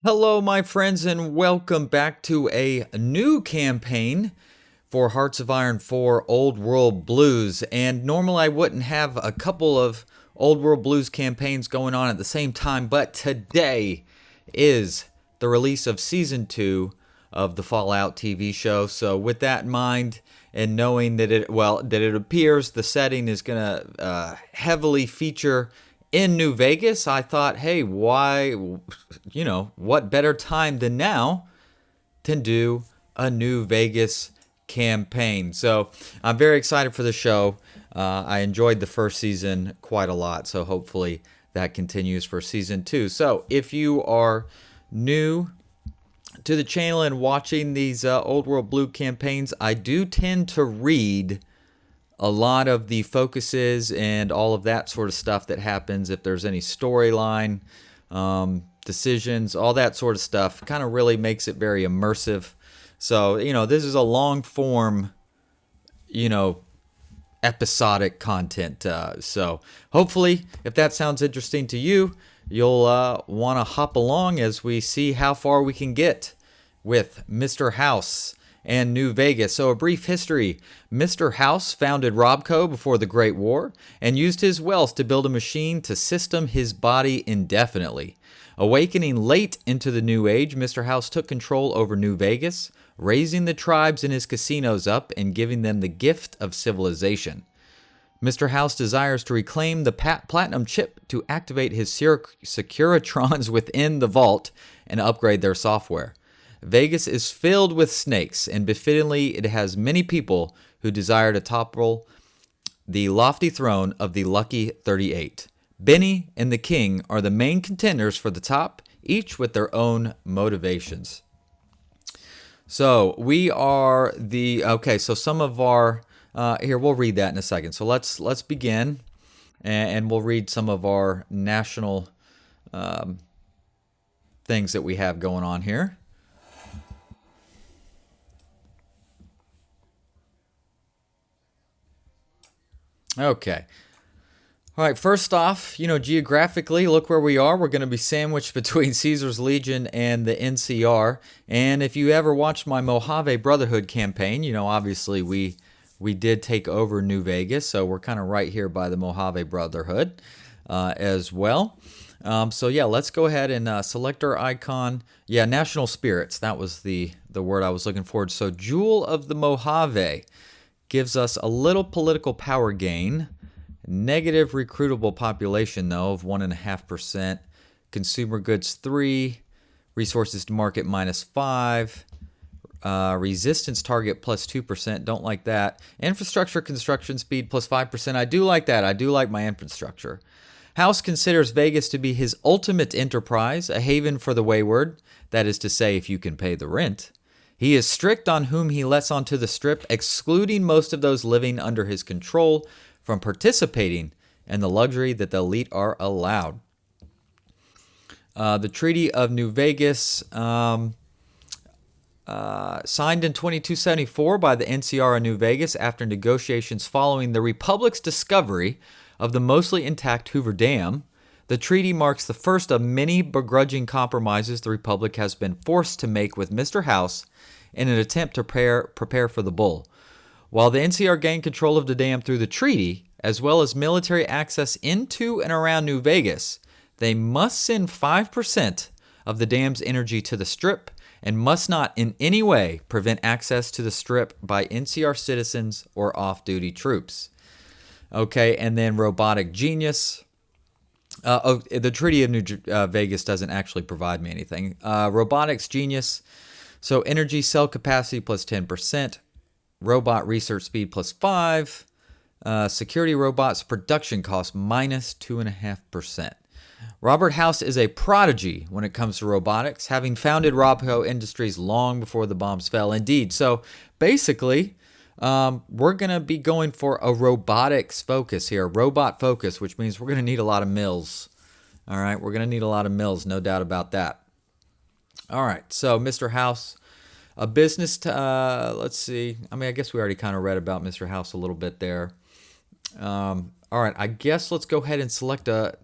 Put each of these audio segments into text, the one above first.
Hello, my friends, and welcome back to a new campaign for Hearts of Iron 4 Old World Blues. And normally I wouldn't have a couple of Old World Blues campaigns going on at the same time, but today is the release of Season 2 of the Fallout TV show. So, with that in mind, and knowing that it appears the setting is going to heavily feature in New Vegas, I thought, hey, what better time than now to do a New Vegas campaign? So I'm very excited for the show. I enjoyed the first season quite a lot, so hopefully that continues for season 2. So if you are new to the channel and watching these Old World Blue campaigns, I do tend to read a lot of the focuses and all of that sort of stuff that happens. If there's any storyline, decisions, all that sort of stuff kind of really makes it very immersive. So, this is a long form, episodic content. So hopefully, if that sounds interesting to you, you'll want to hop along as we see how far we can get with Mr. House and New Vegas. So a brief history. Mr. House founded Robco before the Great War and used his wealth to build a machine to system his body indefinitely. Awakening late into the New Age, Mr. House took control over New Vegas, raising the tribes in his casinos up and giving them the gift of civilization. Mr. House desires to reclaim the platinum chip to activate his Securitrons within the vault and upgrade their software. Vegas is filled with snakes, and befittingly, it has many people who desire to topple the lofty throne of the Lucky 38. Benny and the King are the main contenders for the top, each with their own motivations. So we are so some of our, here, we'll read that in a second. So let's begin, and we'll read some of our national things that we have going on here. Okay. All right, first off, geographically, look where we are. We're going to be sandwiched between Caesar's Legion and the NCR. And if you ever watched my Mojave Brotherhood campaign, obviously we did take over New Vegas, so we're kind of right here by the Mojave Brotherhood as well. Let's go ahead and select our icon. Yeah, national spirits. That was the word I was looking for. So Jewel of the Mojave gives us a little political power gain. Negative recruitable population, though, of 1.5%. Consumer goods, 3. Resources to market, -5. Resistance target, +2%. Don't like that. Infrastructure construction speed, +5%. I do like that. I do like my infrastructure. House considers Vegas to be his ultimate enterprise, a haven for the wayward. That is to say, if you can pay the rent. He is strict on whom he lets onto the strip, excluding most of those living under his control from participating in the luxury that the elite are allowed. The Treaty of New Vegas, signed in 2274 by the NCR of New Vegas after negotiations following the Republic's discovery of the mostly intact Hoover Dam. The treaty marks the first of many begrudging compromises the Republic has been forced to make with Mr. House in an attempt to prepare for the bull. While the NCR gained control of the dam through the treaty, as well as military access into and around New Vegas, they must send 5% of the dam's energy to the Strip and must not in any way prevent access to the Strip by NCR citizens or off-duty troops. Okay, and then robotic genius. The Treaty of New Vegas doesn't actually provide me anything. Robotics genius. So energy cell capacity +10%. Robot research speed +5. Security robots production cost -2.5%. Robert House is a prodigy when it comes to robotics, having founded Robco Industries long before the bombs fell. Indeed. So basically, we're going to be going for a robotics focus here, robot focus, which means we're going to need a lot of mills. All right, we're going to need a lot of mills, no doubt about that. All right, so Mr. House, a business, let's see. I guess we already kind of read about Mr. House a little bit there. All right, I guess let's go ahead and select a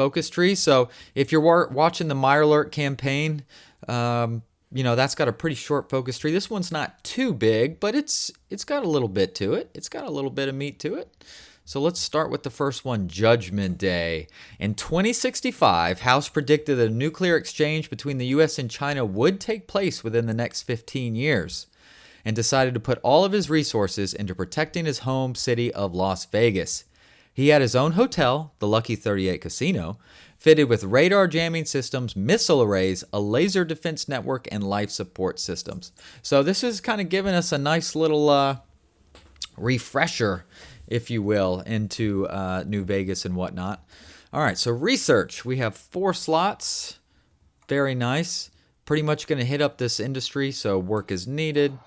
focus tree. So if you're watching the Mirelurk campaign, that's got a pretty short focus tree. This one's not too big, but it's got a little bit to it. It's got a little bit of meat to it. So let's start with the first one, Judgment Day. In 2065, House predicted that a nuclear exchange between the U.S. and China would take place within the next 15 years and decided to put all of his resources into protecting his home city of Las Vegas. He had his own hotel, the Lucky 38 Casino, fitted with radar jamming systems, missile arrays, a laser defense network, and life support systems. So this is kind of giving us a nice little refresher, if you will, into New Vegas and whatnot. All right, so research. We have 4 slots. Very nice. Pretty much going to hit up this industry, so work is needed.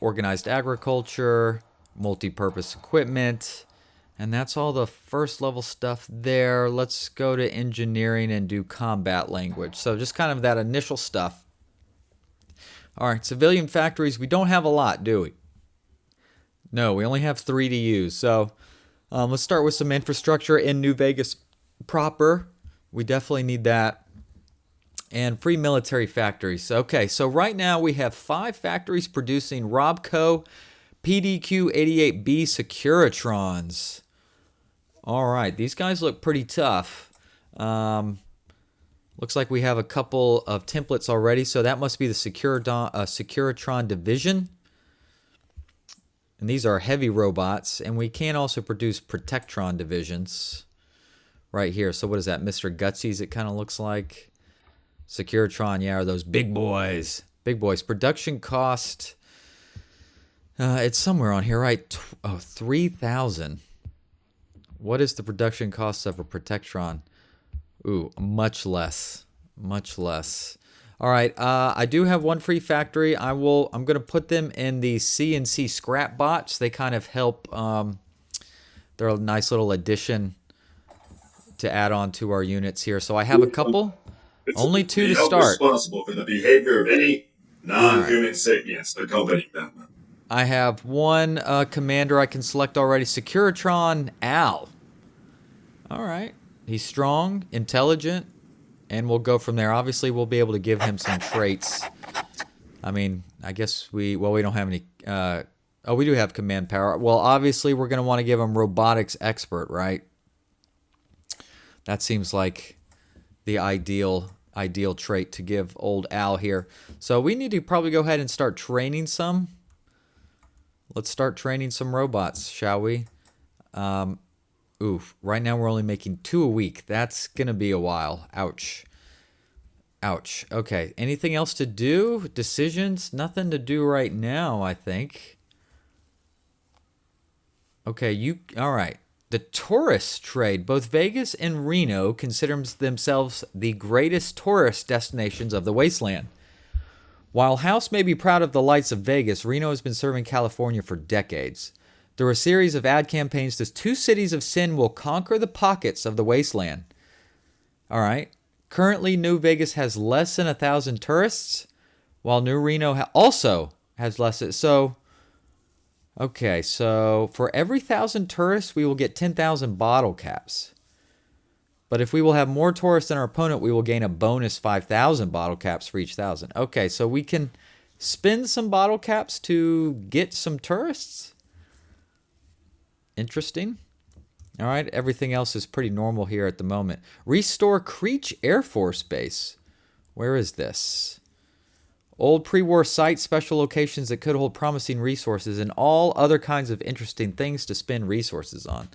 Organized agriculture, multi-purpose equipment, and that's all the first level stuff there. Let's go to engineering and do combat language. So just kind of that initial stuff. All right, civilian factories, we don't have a lot, do we? No, we only have 3 to use. So let's start with some infrastructure in New Vegas proper. We definitely need that. And free military factories. Okay, so right now we have 5 factories producing Robco PDQ-88B Securitrons. All right, these guys look pretty tough. Looks like we have a couple of templates already, so that must be the Securitron division. And these are heavy robots, and we can also produce Protectron divisions right here. So what is that, Mr. Gutsy's it kind of looks like? Securitron, yeah, are those big boys. Big boys. Production cost, it's somewhere on here, right? 3,000. What is the production cost of a Protectron? Ooh, much less. Much less. All right, I do have 1 free factory. I'm going to put them in the CNC scrap bots. They kind of help. They're a nice little addition to add on to our units here. So I have a couple. Only 2 to start. Responsible for the behavior of any non-human sapients accompanying them. I have 1 commander I can select already. Securitron Al. All right. He's strong, intelligent, and we'll go from there. Obviously, we'll be able to give him some traits. I mean, I guess we don't have any. We do have command power. Well, obviously, we're going to want to give him robotics expert, right? That seems like the ideal trait to give old Al here. So we need to probably go ahead and start training some. Let's start training some robots, shall we? Right now we're only making 2 a week. That's going to be a while. Ouch. Ouch. Okay, anything else to do? Decisions? Nothing to do right now, I think. Okay, all right. The tourist trade. Both Vegas and Reno consider themselves the greatest tourist destinations of the wasteland. While House may be proud of the lights of Vegas, Reno has been serving California for decades. Through a series of ad campaigns, the 2 cities of sin will conquer the pockets of the wasteland. All right. Currently, New Vegas has less than 1,000 tourists, while New Reno also has less. Okay, so for every 1,000 tourists, we will get 10,000 bottle caps. But if we will have more tourists than our opponent, we will gain a bonus 5,000 bottle caps for each 1,000. Okay, so we can spend some bottle caps to get some tourists. Interesting. All right, everything else is pretty normal here at the moment. Restore Creech Air Force Base. Where is this? Old pre-war sites, special locations that could hold promising resources, and all other kinds of interesting things to spend resources on.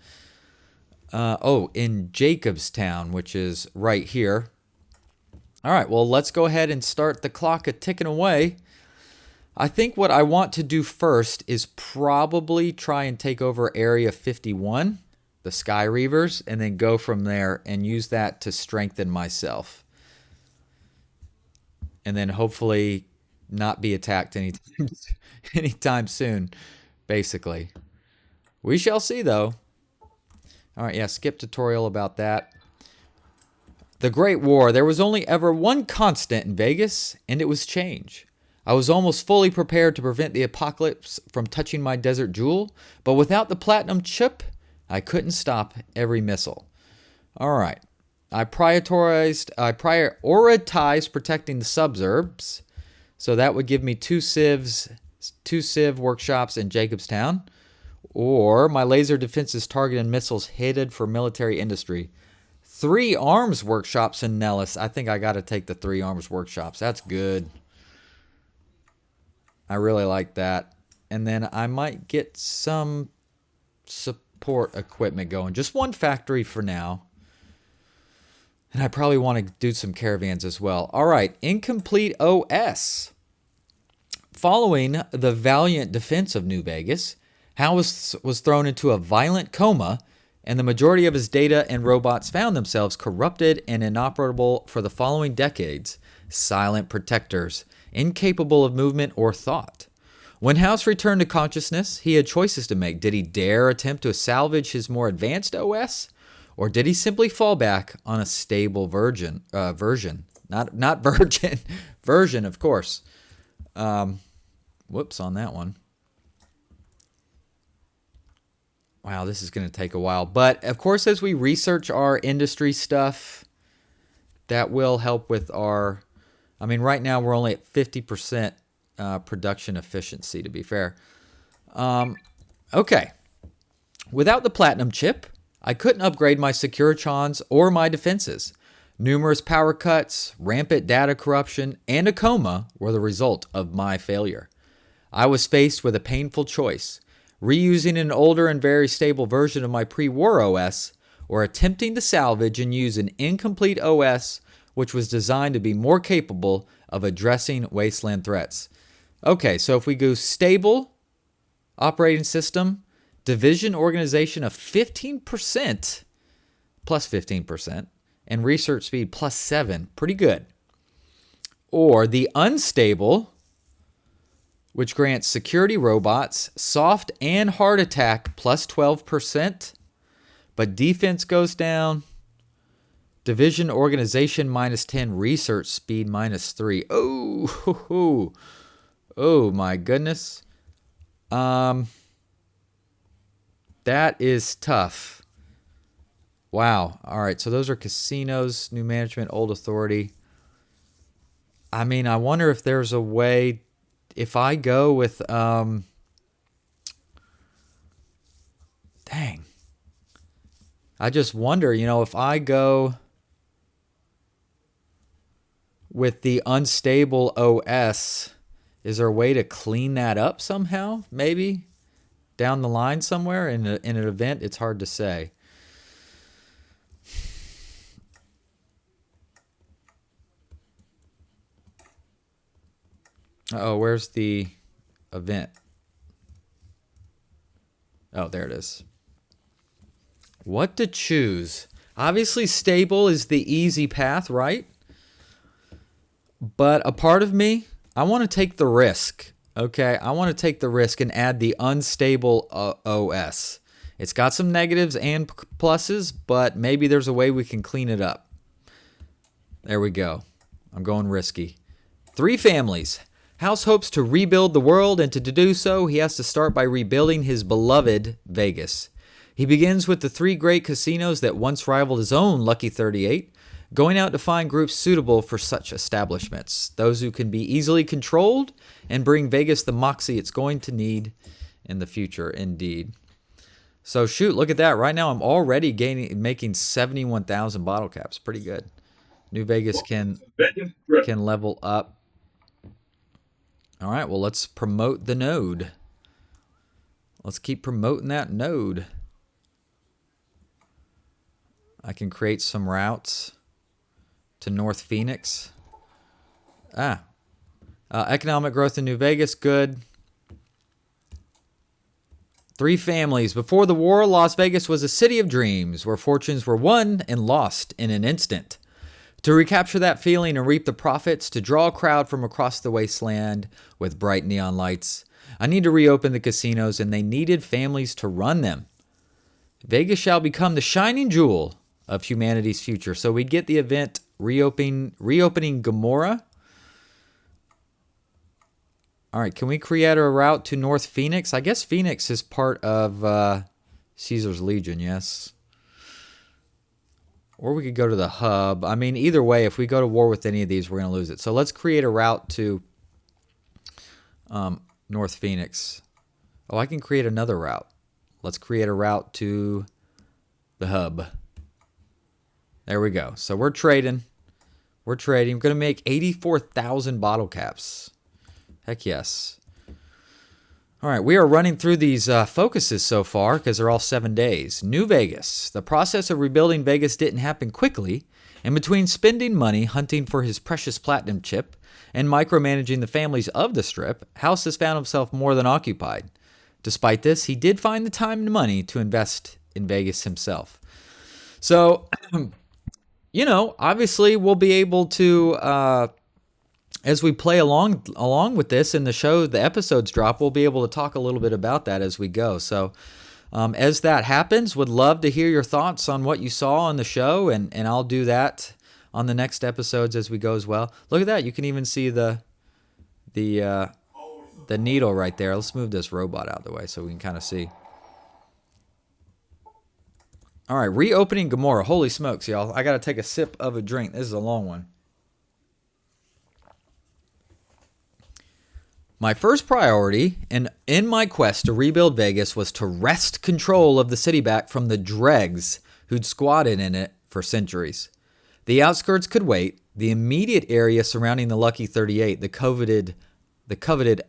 In Jacobstown, which is right here. All right, well, let's go ahead and start the clock ticking away. I think what I want to do first is probably try and take over Area 51, the Sky Reavers, and then go from there and use that to strengthen myself. And then hopefully not be attacked anytime soon, basically. We shall see, though. All right, yeah, skip tutorial about that. The Great War. There was only ever one constant in Vegas, and it was change. I was almost fully prepared to prevent the apocalypse from touching my desert jewel, but without the platinum chip, I couldn't stop every missile. All right. I prioritized protecting the suburbs. So that would give me two Civ workshops in Jacobstown. Or my laser defenses targeted missiles headed for military industry. 3 arms workshops in Nellis. I think I got to take the 3 arms workshops. That's good. I really like that. And then I might get some support equipment going. Just 1 factory for now. And I probably want to do some caravans as well. All right, incomplete OS. Following the valiant defense of New Vegas, Hal was thrown into a violent coma, and the majority of his data and robots found themselves corrupted and inoperable for the following decades. Silent protectors, incapable of movement or thought. When House returned to consciousness, he had choices to make. Did he dare attempt to salvage his more advanced OS? Or did he simply fall back on a stable version? Not virgin, version, of course. Whoops on that one. Wow, this is going to take a while. But, of course, as we research our industry stuff, that will help with our... I mean, right now we're only at 50% production efficiency, to be fair. Okay. Without the platinum chip, I couldn't upgrade my Securitrons or my defenses. Numerous power cuts, rampant data corruption, and a coma were the result of my failure. I was faced with a painful choice: reusing an older and very stable version of my pre-war OS, or attempting to salvage and use an incomplete OS which was designed to be more capable of addressing wasteland threats. Okay, so if we go stable operating system, division organization of 15%, plus 15%, and research speed plus 7, pretty good. Or the unstable, which grants security robots, soft and hard attack plus 12%, but defense goes down. Division organization minus 10, research speed minus 3. Oh my goodness. That is tough. Wow. All right, so those are casinos, new management, old authority. I mean, I wonder if there's a way, if I go with, dang. I just wonder, if I go with the unstable OS, is there a way to clean that up somehow? Maybe down the line somewhere in an event? It's hard to say. Oh, where's the event? Oh, there it is. What to choose? Obviously, stable is the easy path, right? But a part of me, I want to take the risk. Okay, I want to take the risk and add the unstable OS. It's got some negatives and pluses, but maybe there's a way we can clean it up. There we go. I'm going risky. 3 families. House hopes to rebuild the world, and to do so, he has to start by rebuilding his beloved Vegas. He begins with the 3 great casinos that once rivaled his own Lucky 38, going out to find groups suitable for such establishments, those who can be easily controlled and bring Vegas the moxie it's going to need in the future, indeed. So shoot, look at that. Right now I'm already making 71,000 bottle caps. Pretty good. New Vegas can level up. All right, well, let's promote the node. Let's keep promoting that node. I can create some routes to North Phoenix. Economic growth in New Vegas, good. 3 families. Before the war, Las Vegas was a city of dreams where fortunes were won and lost in an instant. To recapture that feeling and reap the profits, to draw a crowd from across the wasteland with bright neon lights, I need to reopen the casinos, and they needed families to run them. Vegas shall become the shining jewel of humanity's future. So we get the event reopening Gomorrah. All right, can we create a route to North Phoenix? I guess Phoenix is part of Caesar's Legion, yes. Or we could go to the hub. I mean, either way, if we go to war with any of these, we're going to lose it. So let's create a route to North Phoenix. Oh, I can create another route. Let's create a route to the hub. There we go. So we're trading. We're trading. We're going to make 84,000 bottle caps. Heck yes. All right, we are running through these focuses so far because they're all 7 days. New Vegas. The process of rebuilding Vegas didn't happen quickly. And between spending money hunting for his precious platinum chip and micromanaging the families of the Strip, House has found himself more than occupied. Despite this, he did find the time and money to invest in Vegas himself. So, obviously we'll be able to... as we play along with this in the show, the episodes drop, we'll be able to talk a little bit about that as we go. So as that happens, would love to hear your thoughts on what you saw on the show, and I'll do that on the next episodes as we go as well. Look at that. You can even see the needle right there. Let's move this robot out of the way so we can kind of see. All right, reopening Gomorrah. Holy smokes, y'all. I got to take a sip of a drink. This is a long one. My first priority in my quest to rebuild Vegas was to wrest control of the city back from the dregs who'd squatted in it for centuries. The outskirts could wait. The immediate area surrounding the Lucky 38, the coveted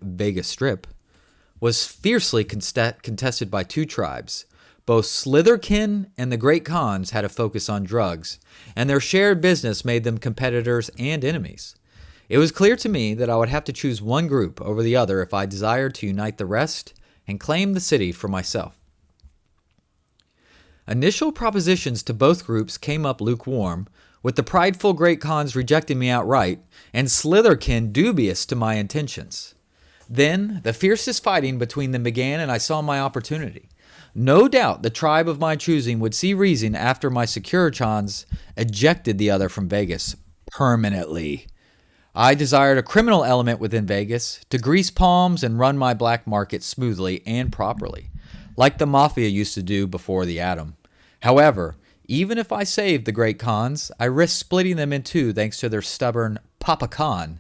Vegas Strip, was fiercely contested by two tribes. Both Slitherkin and the Great Khans had a focus on drugs, and their shared business made them competitors and enemies. It was clear to me that I would have to choose one group over the other if I desired to unite the rest and claim the city for myself. Initial propositions to both groups came up lukewarm, with the prideful Great Khans rejecting me outright and Slitherkin dubious to my intentions. Then the fiercest fighting between them began, and I saw my opportunity. No doubt the tribe of my choosing would see reason after my Securichons ejected the other from Vegas permanently. I desired a criminal element within Vegas to grease palms and run my black market smoothly and properly, like the Mafia used to do before the Atom. However, even if I saved the Great Khans, I risked splitting them in two thanks to their stubborn Papa Khan.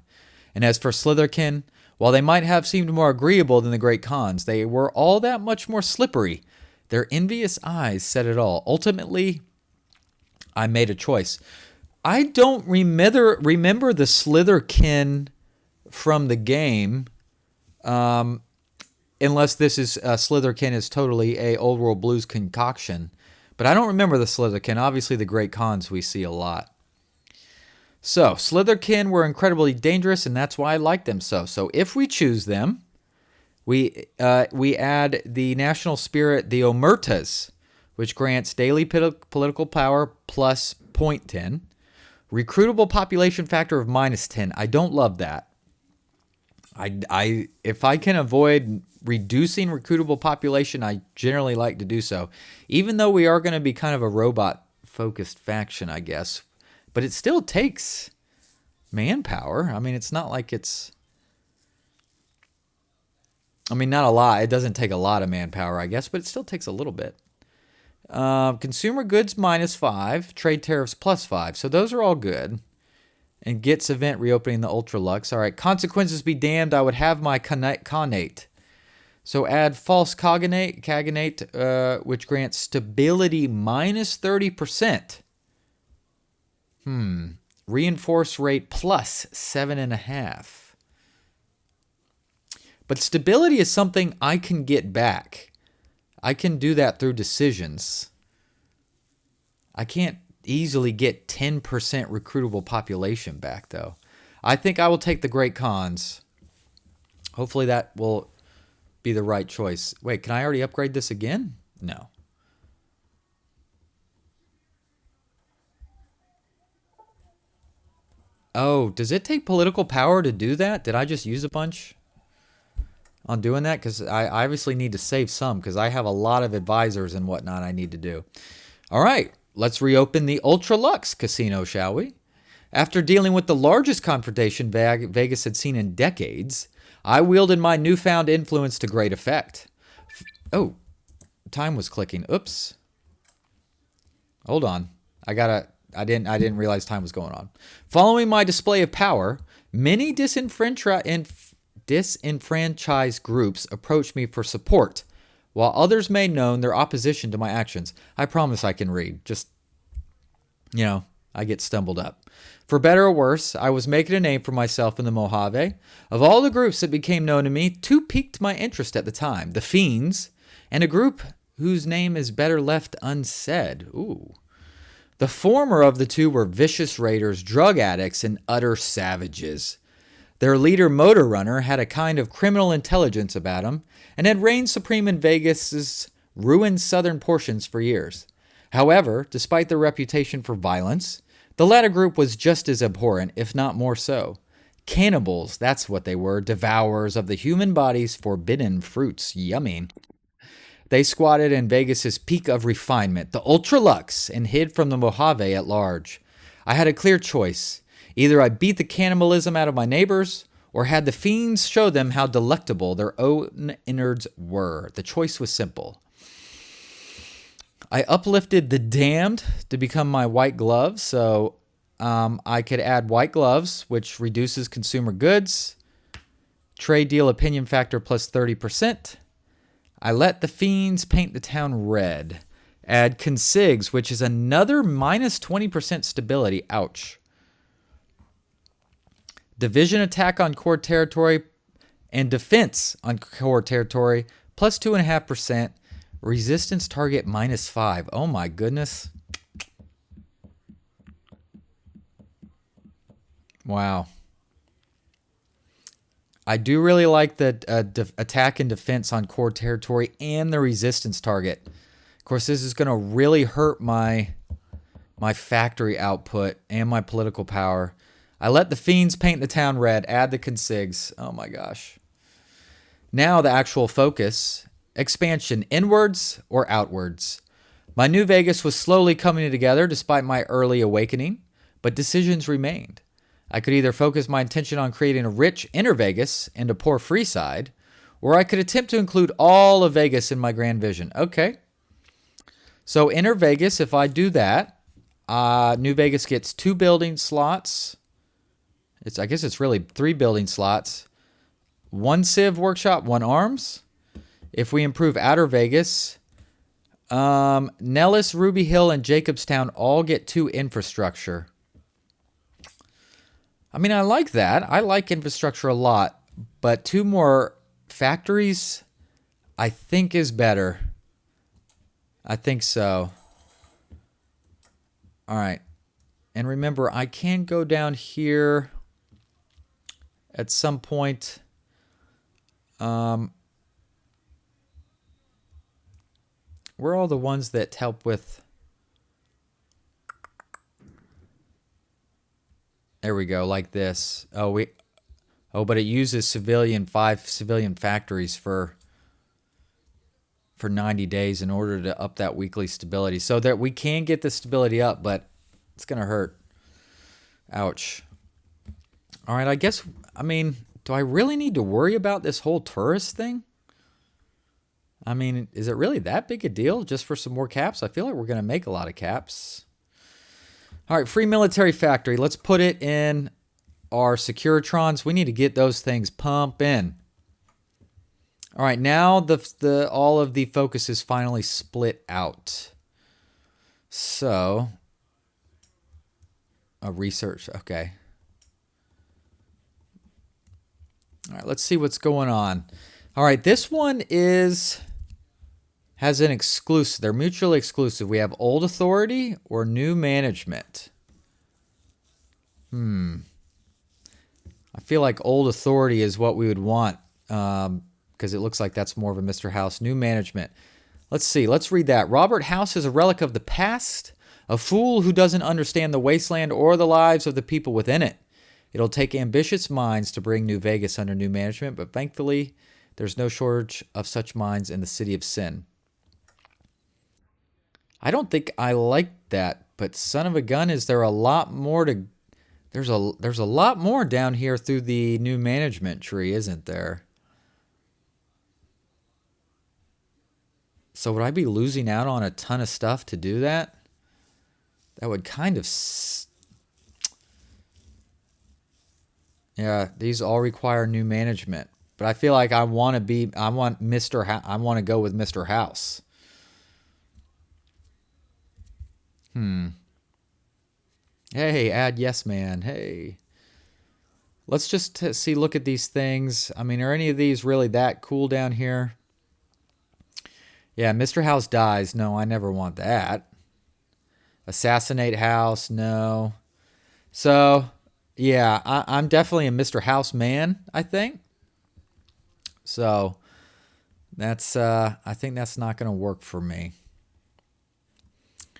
And as for Slitherkin, while they might have seemed more agreeable than the Great Khans, they were all that much more slippery. Their envious eyes said it all. Ultimately, I made a choice. I don't remember the Slitherkin from the game, unless this is Slitherkin is totally a Old World Blues concoction. But I don't remember the Slitherkin. Obviously, the Great Khans we see a lot. So, Slitherkin were incredibly dangerous, and that's why I like them so. So, if we choose them, we add the national spirit, the Omertas, which grants daily political power plus 0.10. Recruitable population factor of -10. I don't love that. If I can avoid reducing recruitable population, I generally like to do so. Even though we are going to be kind of a robot-focused faction, I guess. But it still takes manpower. I mean, it's not like it's... I mean, not a lot. It doesn't take a lot of manpower, I guess, but it still takes a little bit. Consumer goods -5, trade tariffs +5. So those are all good. And Git's event reopening the Ultra Lux. All right, consequences be damned. I would have my Cognate. So add false Cognate, which grants stability -30%. Reinforce rate +7.5. But stability is something I can get back. I can do that through decisions. I can't easily get 10% recruitable population back, though. I think I will take the Great Khans. Hopefully that will be the right choice. Wait, can I already upgrade this again? No. Oh, does it take political power to do that? Did I just use a bunch on doing that? Because I obviously need to save some because I have a lot of advisors and whatnot I need to do. All right, let's reopen the Ultra Lux Casino, shall we? After dealing with the largest confrontation Vegas had seen in decades, I wielded my newfound influence to great effect. Oh, time was clicking. Oops. Hold on. I gotta I didn't realize time was going on. Following my display of power, many disenfranchised groups approached me for support, while others made known their opposition to my actions. I promise I can read. Just, I get stumbled up. For better or worse, I was making a name for myself in the Mojave. Of all the groups that became known to me, two piqued my interest at the time: the Fiends and a group whose name is better left unsaid. Ooh. The former of the two were vicious raiders, drug addicts, and utter savages. Their leader, Motor Runner, had a kind of criminal intelligence about him and had reigned supreme in Vegas's ruined southern portions for years. However, despite their reputation for violence, the latter group was just as abhorrent, if not more so. Cannibals, that's what they were, devourers of the human body's forbidden fruits. Yummy. They squatted in Vegas's peak of refinement, the ultra luxe, and hid from the Mojave at large. I had a clear choice. Either I beat the cannibalism out of my neighbors, or had the fiends show them how delectable their own innards were. The choice was simple. I uplifted the damned to become my white gloves, so I could add white gloves, which reduces consumer goods. Trade deal opinion factor plus 30%. I let the fiends paint the town red. Add consigs, which is another minus 20% stability. Ouch. Division attack on core territory and defense on core territory plus 2.5%. Resistance target minus 5. Oh my goodness. Wow. I do really like the attack and defense on core territory and the resistance target. Of course, this is going to really hurt my factory output and my political power. I let the fiends paint the town red. Add the consigs. Oh my gosh. Now the actual focus. Expansion inwards or outwards. My new Vegas was slowly coming together despite my early awakening, but decisions remained. I could either focus my attention on creating a rich inner Vegas and a poor free side, or I could attempt to include all of Vegas in my grand vision. Okay. So inner Vegas, if I do that, New Vegas gets 2 building slots. I guess it's really 3 building slots. 1 Civ workshop, 1 arms. If we improve outer Vegas, Nellis, Ruby Hill, and Jacobstown all get 2 infrastructure. I mean, I like that. I like infrastructure a lot, but 2 more factories, I think is better. I think so. All right. And remember, I can go down here at some point. Where are all the ones that help with... There we go, like this. But it uses 5 civilian factories for 90 days in order to up that weekly stability. So that we can get the stability up, but it's going to hurt. Ouch. All right, do I really need to worry about this whole tourist thing? I mean, is it really that big a deal just for some more caps? I feel like we're going to make a lot of caps. All right, free military factory. Let's put it in our Securitrons. We need to get those things pumping. All right, now all of the focus is finally split out. So, research. Okay. All right, let's see what's going on. All right, this one has an exclusive. They're mutually exclusive. We have old authority or new management. I feel like old authority is what we would want because it looks like that's more of a Mr. House. New management. Let's see. Let's read that. Robert House is a relic of the past, a fool who doesn't understand the wasteland or the lives of the people within it. It'll take ambitious minds to bring New Vegas under new management, but thankfully, there's no shortage of such minds in the city of sin. I don't think I like that, but son of a gun, is there a lot more to... There's a lot more down here through the new management tree, isn't there? So would I be losing out on a ton of stuff to do that? That would kind of... Yeah, these all require new management. But I feel like I want to go with Mr. House. Hey, add yes man. Hey. Let's just look at these things. I mean, are any of these really that cool down here? Yeah, Mr. House dies. No, I never want that. Assassinate House. No. So, yeah, I'm definitely a Mr. House man, I think. So, that's I think that's not going to work for me.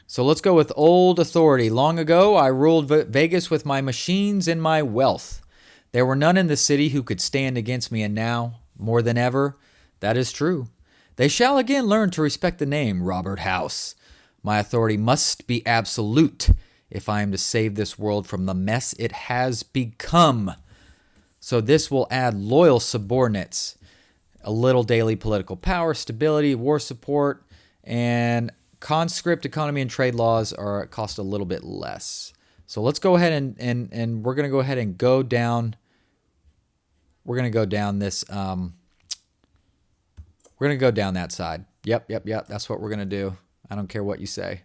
So let's go with old authority. Long ago, I ruled Vegas with my machines and my wealth. There were none in the city who could stand against me, and now, more than ever, that is true. They shall again learn to respect the name Robert House. My authority must be absolute if I am to save this world from the mess it has become. So this will add loyal subordinates, a little daily political power, stability, war support, and conscript economy and trade laws cost a little bit less. So let's go ahead and we're going to go ahead and go down. We're going to go down this. We're going to go down that side. Yep. That's what we're going to do. I don't care what you say.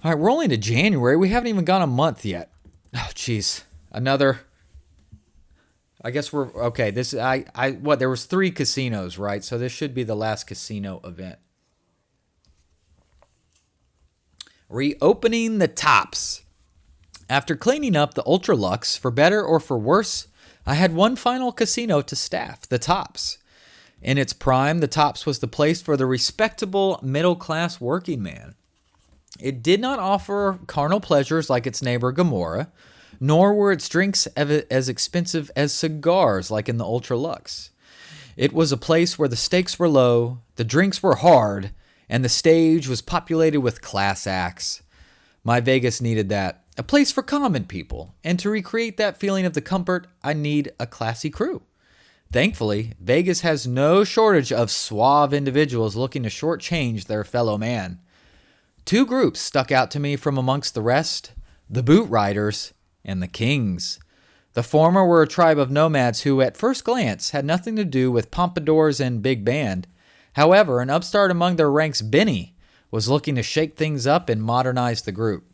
All right, we're only into January. We haven't even gone a month yet. Oh, jeez. Another. I guess we're okay. This there was 3 casinos, right? So this should be the last casino event. Reopening the tops. After cleaning up the Ultra Lux, for better or for worse, I had one final casino to staff, the Tops. In its prime, the Tops was the place for the respectable middle-class working man. It did not offer carnal pleasures like its neighbor Gomorrah, nor were its drinks as expensive as cigars like in the Ultra Lux. It was a place where the stakes were low, the drinks were hard, and the stage was populated with class acts. My Vegas needed that. A place for common people. And to recreate that feeling of the comfort, I need a classy crew. Thankfully, Vegas has no shortage of suave individuals looking to shortchange their fellow man. 2 groups stuck out to me from amongst the rest, the Boot Riders and the Kings. The former were a tribe of nomads who, at first glance, had nothing to do with pompadours and big band. However, an upstart among their ranks, Benny, was looking to shake things up and modernize the group.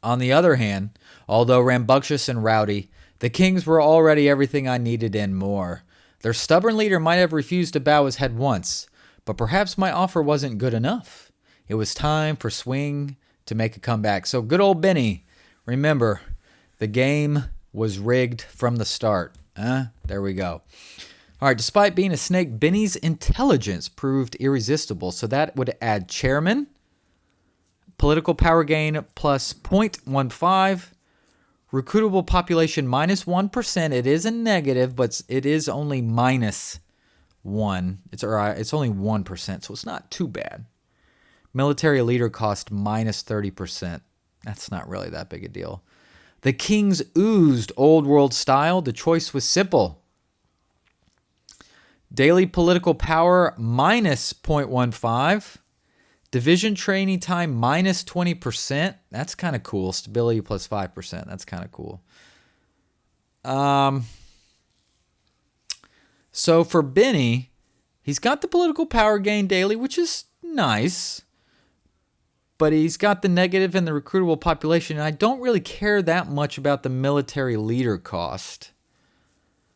On the other hand, although rambunctious and rowdy, the Kings were already everything I needed and more. Their stubborn leader might have refused to bow his head once, but perhaps my offer wasn't good enough. It was time for Swing to make a comeback. So good old Benny, remember, the game was rigged from the start. There we go. All right, despite being a snake, Benny's intelligence proved irresistible. So that would add chairman, political power gain plus 0.15, recruitable population minus 1%. It is a negative, but it is only minus 1. It's only 1%, so it's not too bad. Military leader cost minus 30%. That's not really that big a deal. The Kings oozed old world style. The choice was simple. Daily political power minus 0.15. Division training time minus 20%. That's kind of cool. Stability plus 5%. That's kind of cool. So for Benny, he's got the political power gain daily, which is nice. But he's got the negative and the recruitable population. And I don't really care that much about the military leader cost.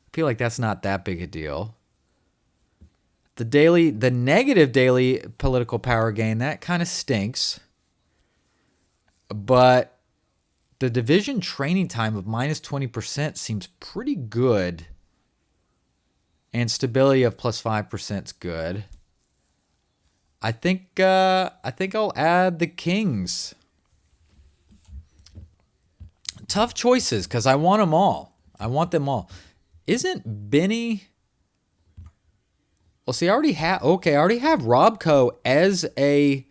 I feel like that's not that big a deal. The negative daily political power gain, that kind of stinks. But the division training time of minus 20% seems pretty good. And stability of plus 5% is good. I think I'll add the Kings. Tough choices because I want them all. I want them all. Isn't Benny? Well, see, I already have Robco as a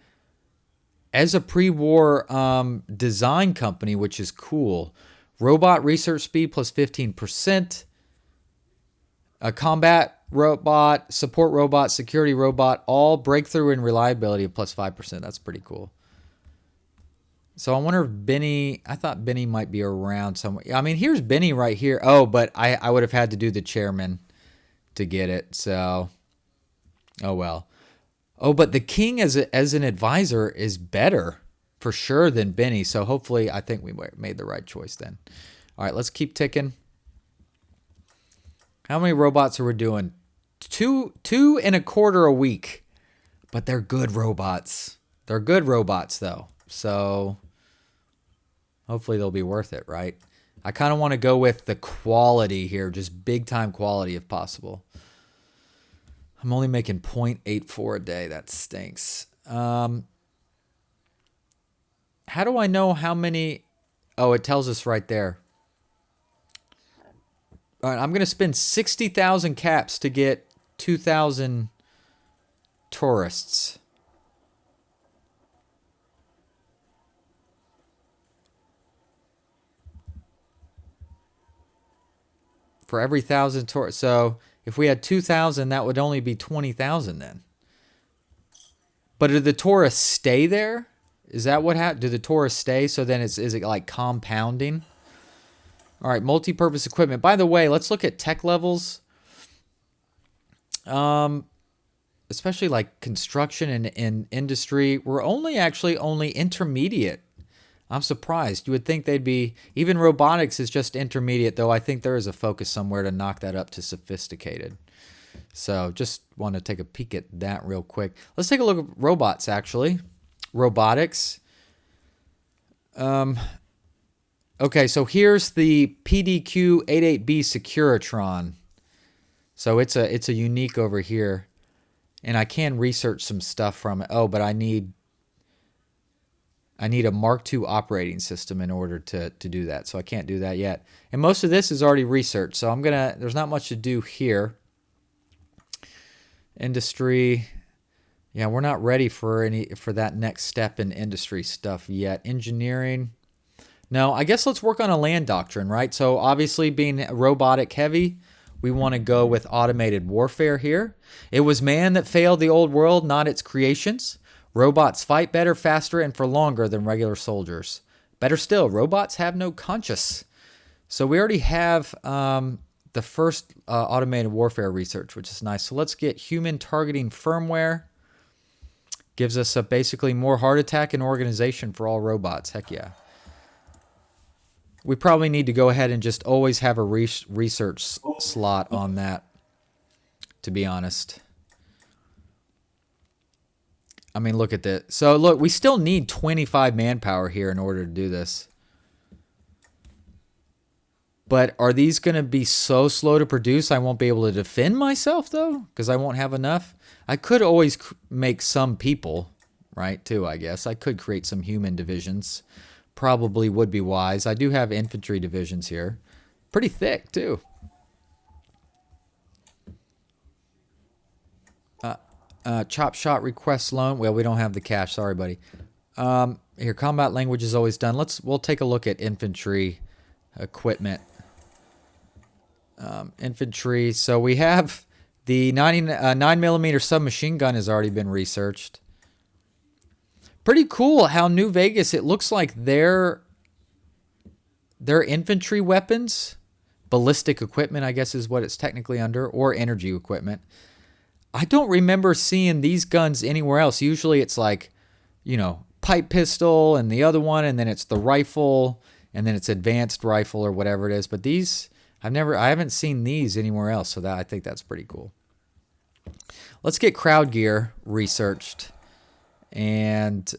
pre-war design company, which is cool. Robot research speed plus 15%. A combat robot, support robot, security robot, all breakthrough and reliability of plus 5%. That's pretty cool. So I wonder if Benny, I thought Benny might be around somewhere. I mean, here's Benny right here. Oh, but I would have had to do the chairman to get it. So, oh well. Oh, but the king as an advisor is better for sure than Benny. So hopefully, I think we made the right choice then. All right, let's keep ticking. How many robots are we doing? Two and a quarter a week, but they're good robots. They're good robots though. So hopefully they'll be worth it, right? I kind of want to go with the quality here, just big time quality if possible. I'm only making 0.84 a day. That stinks. How do I know how many? Oh, it tells us right there. All right, I'm going to spend 60,000 caps to get 2,000 tourists. For every 1,000 tourists. So if we had 2,000, that would only be 20,000 then. But do the tourists stay there? Is that what happened? Do the tourists stay? So then is it like compounding? All right, multi-purpose equipment. By the way, let's look at tech levels. Especially like construction and industry. We're only intermediate. I'm surprised. You would think they'd be, even robotics is just intermediate, though I think there is a focus somewhere to knock that up to sophisticated. So just want to take a peek at that real quick. Let's take a look at robots, actually. Robotics. Okay, so here's the PDQ-88B Securitron. So it's a unique over here. And I can research some stuff from it. Oh, but I need a Mark II operating system in order to do that. So I can't do that yet. And most of this is already researched. So there's not much to do here. Industry. Yeah, we're not ready for that next step in industry stuff yet. Engineering. No, I guess let's work on a land doctrine, right? So obviously being robotic heavy, we want to go with automated warfare here. It was man that failed the old world, not its creations. Robots fight better, faster, and for longer than regular soldiers. Better still, robots have no conscience. So we already have the first automated warfare research, which is nice. So let's get human targeting firmware. Gives us basically more heart attack and organization for all robots. Heck yeah. We probably need to go ahead and just always have a research slot on that, to be honest. I mean, look at this. So, look, we still need 25 manpower here in order to do this. But are these going to be so slow to produce I won't be able to defend myself, though? Because I won't have enough? I could always make some people, right, too, I guess. I could create some human divisions. Probably would be wise. I do have infantry divisions here. Pretty thick, too. Chop shot request loan. Well, we don't have the cash. Sorry, buddy. Here, combat language is always done. We'll take a look at infantry equipment. Infantry. So we have the 9mm submachine gun has already been researched. Pretty cool how New Vegas, it looks like their infantry weapons, ballistic equipment, I guess is what it's technically under, or energy equipment. I don't remember seeing these guns anywhere else. Usually it's like, pipe pistol and the other one, and then it's the rifle, and then it's advanced rifle or whatever it is. But these, I haven't seen these anywhere else, so I think that's pretty cool. Let's get crowd gear researched and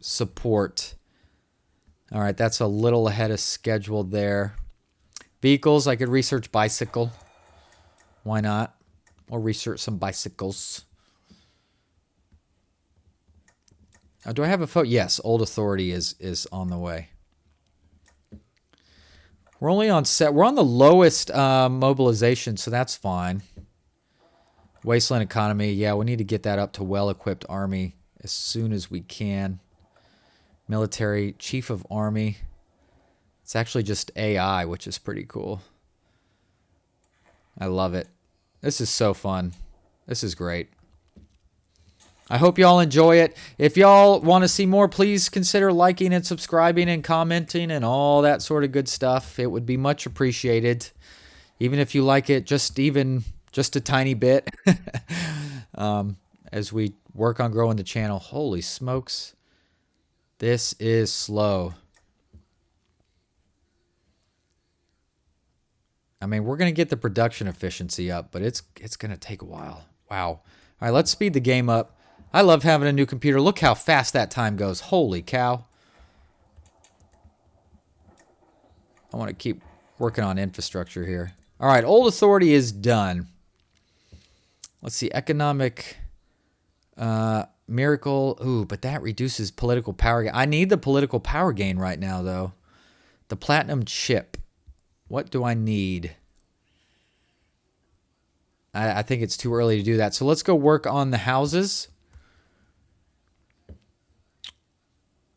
support. All right, that's a little ahead of schedule there. Vehicles, I could research bicycle. Why not? Or research some bicycles. Do I have a photo? Yes, Old Authority is on the way. We're only on set. We're on the lowest mobilization, so that's fine. Wasteland economy. Yeah, we need to get that up to well-equipped army as soon as we can. Military chief of army. It's actually just AI, which is pretty cool. I love it. This is so fun. This is great. I hope y'all enjoy it. If y'all want to see more, please consider liking and subscribing and commenting and all that sort of good stuff. It would be much appreciated. Even if you like it just a tiny bit. As we work on growing the channel. Holy smokes. This is slow. I mean, we're going to get the production efficiency up, but it's going to take a while. Wow. All right, let's speed the game up. I love having a new computer. Look how fast that time goes. Holy cow. I want to keep working on infrastructure here. All right, Old Authority is done. Let's see, economic miracle. Ooh, but that reduces political power. I need the political power gain right now, though. The platinum chip. What do I need? I think it's too early to do that. So let's go work on the houses.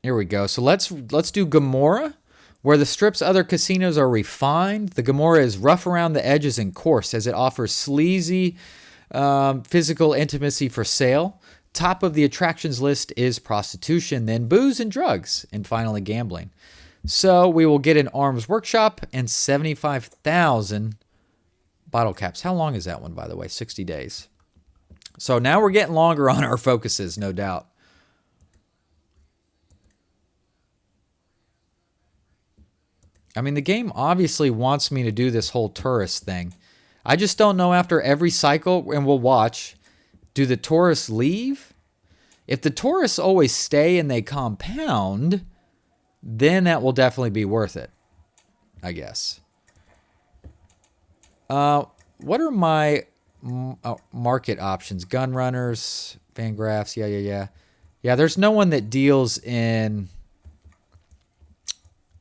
Here we go. So let's do Gomorrah. Where the Strip's other casinos are refined, the Gomorrah is rough around the edges and coarse as it offers sleazy physical intimacy for sale. Top of the attractions list is prostitution, then booze and drugs, and finally gambling. So we will get an arms workshop and 75,000 bottle caps. How long is that one, by the way? 60 days. So now we're getting longer on our focuses, no doubt. I mean, the game obviously wants me to do this whole tourist thing. I just don't know after every cycle, and we'll watch, do the tourists leave? If the tourists always stay and they compound, then that will definitely be worth it, I guess. What are my market options? Gun runners, Van Graffs, yeah. Yeah, there's no one that deals in...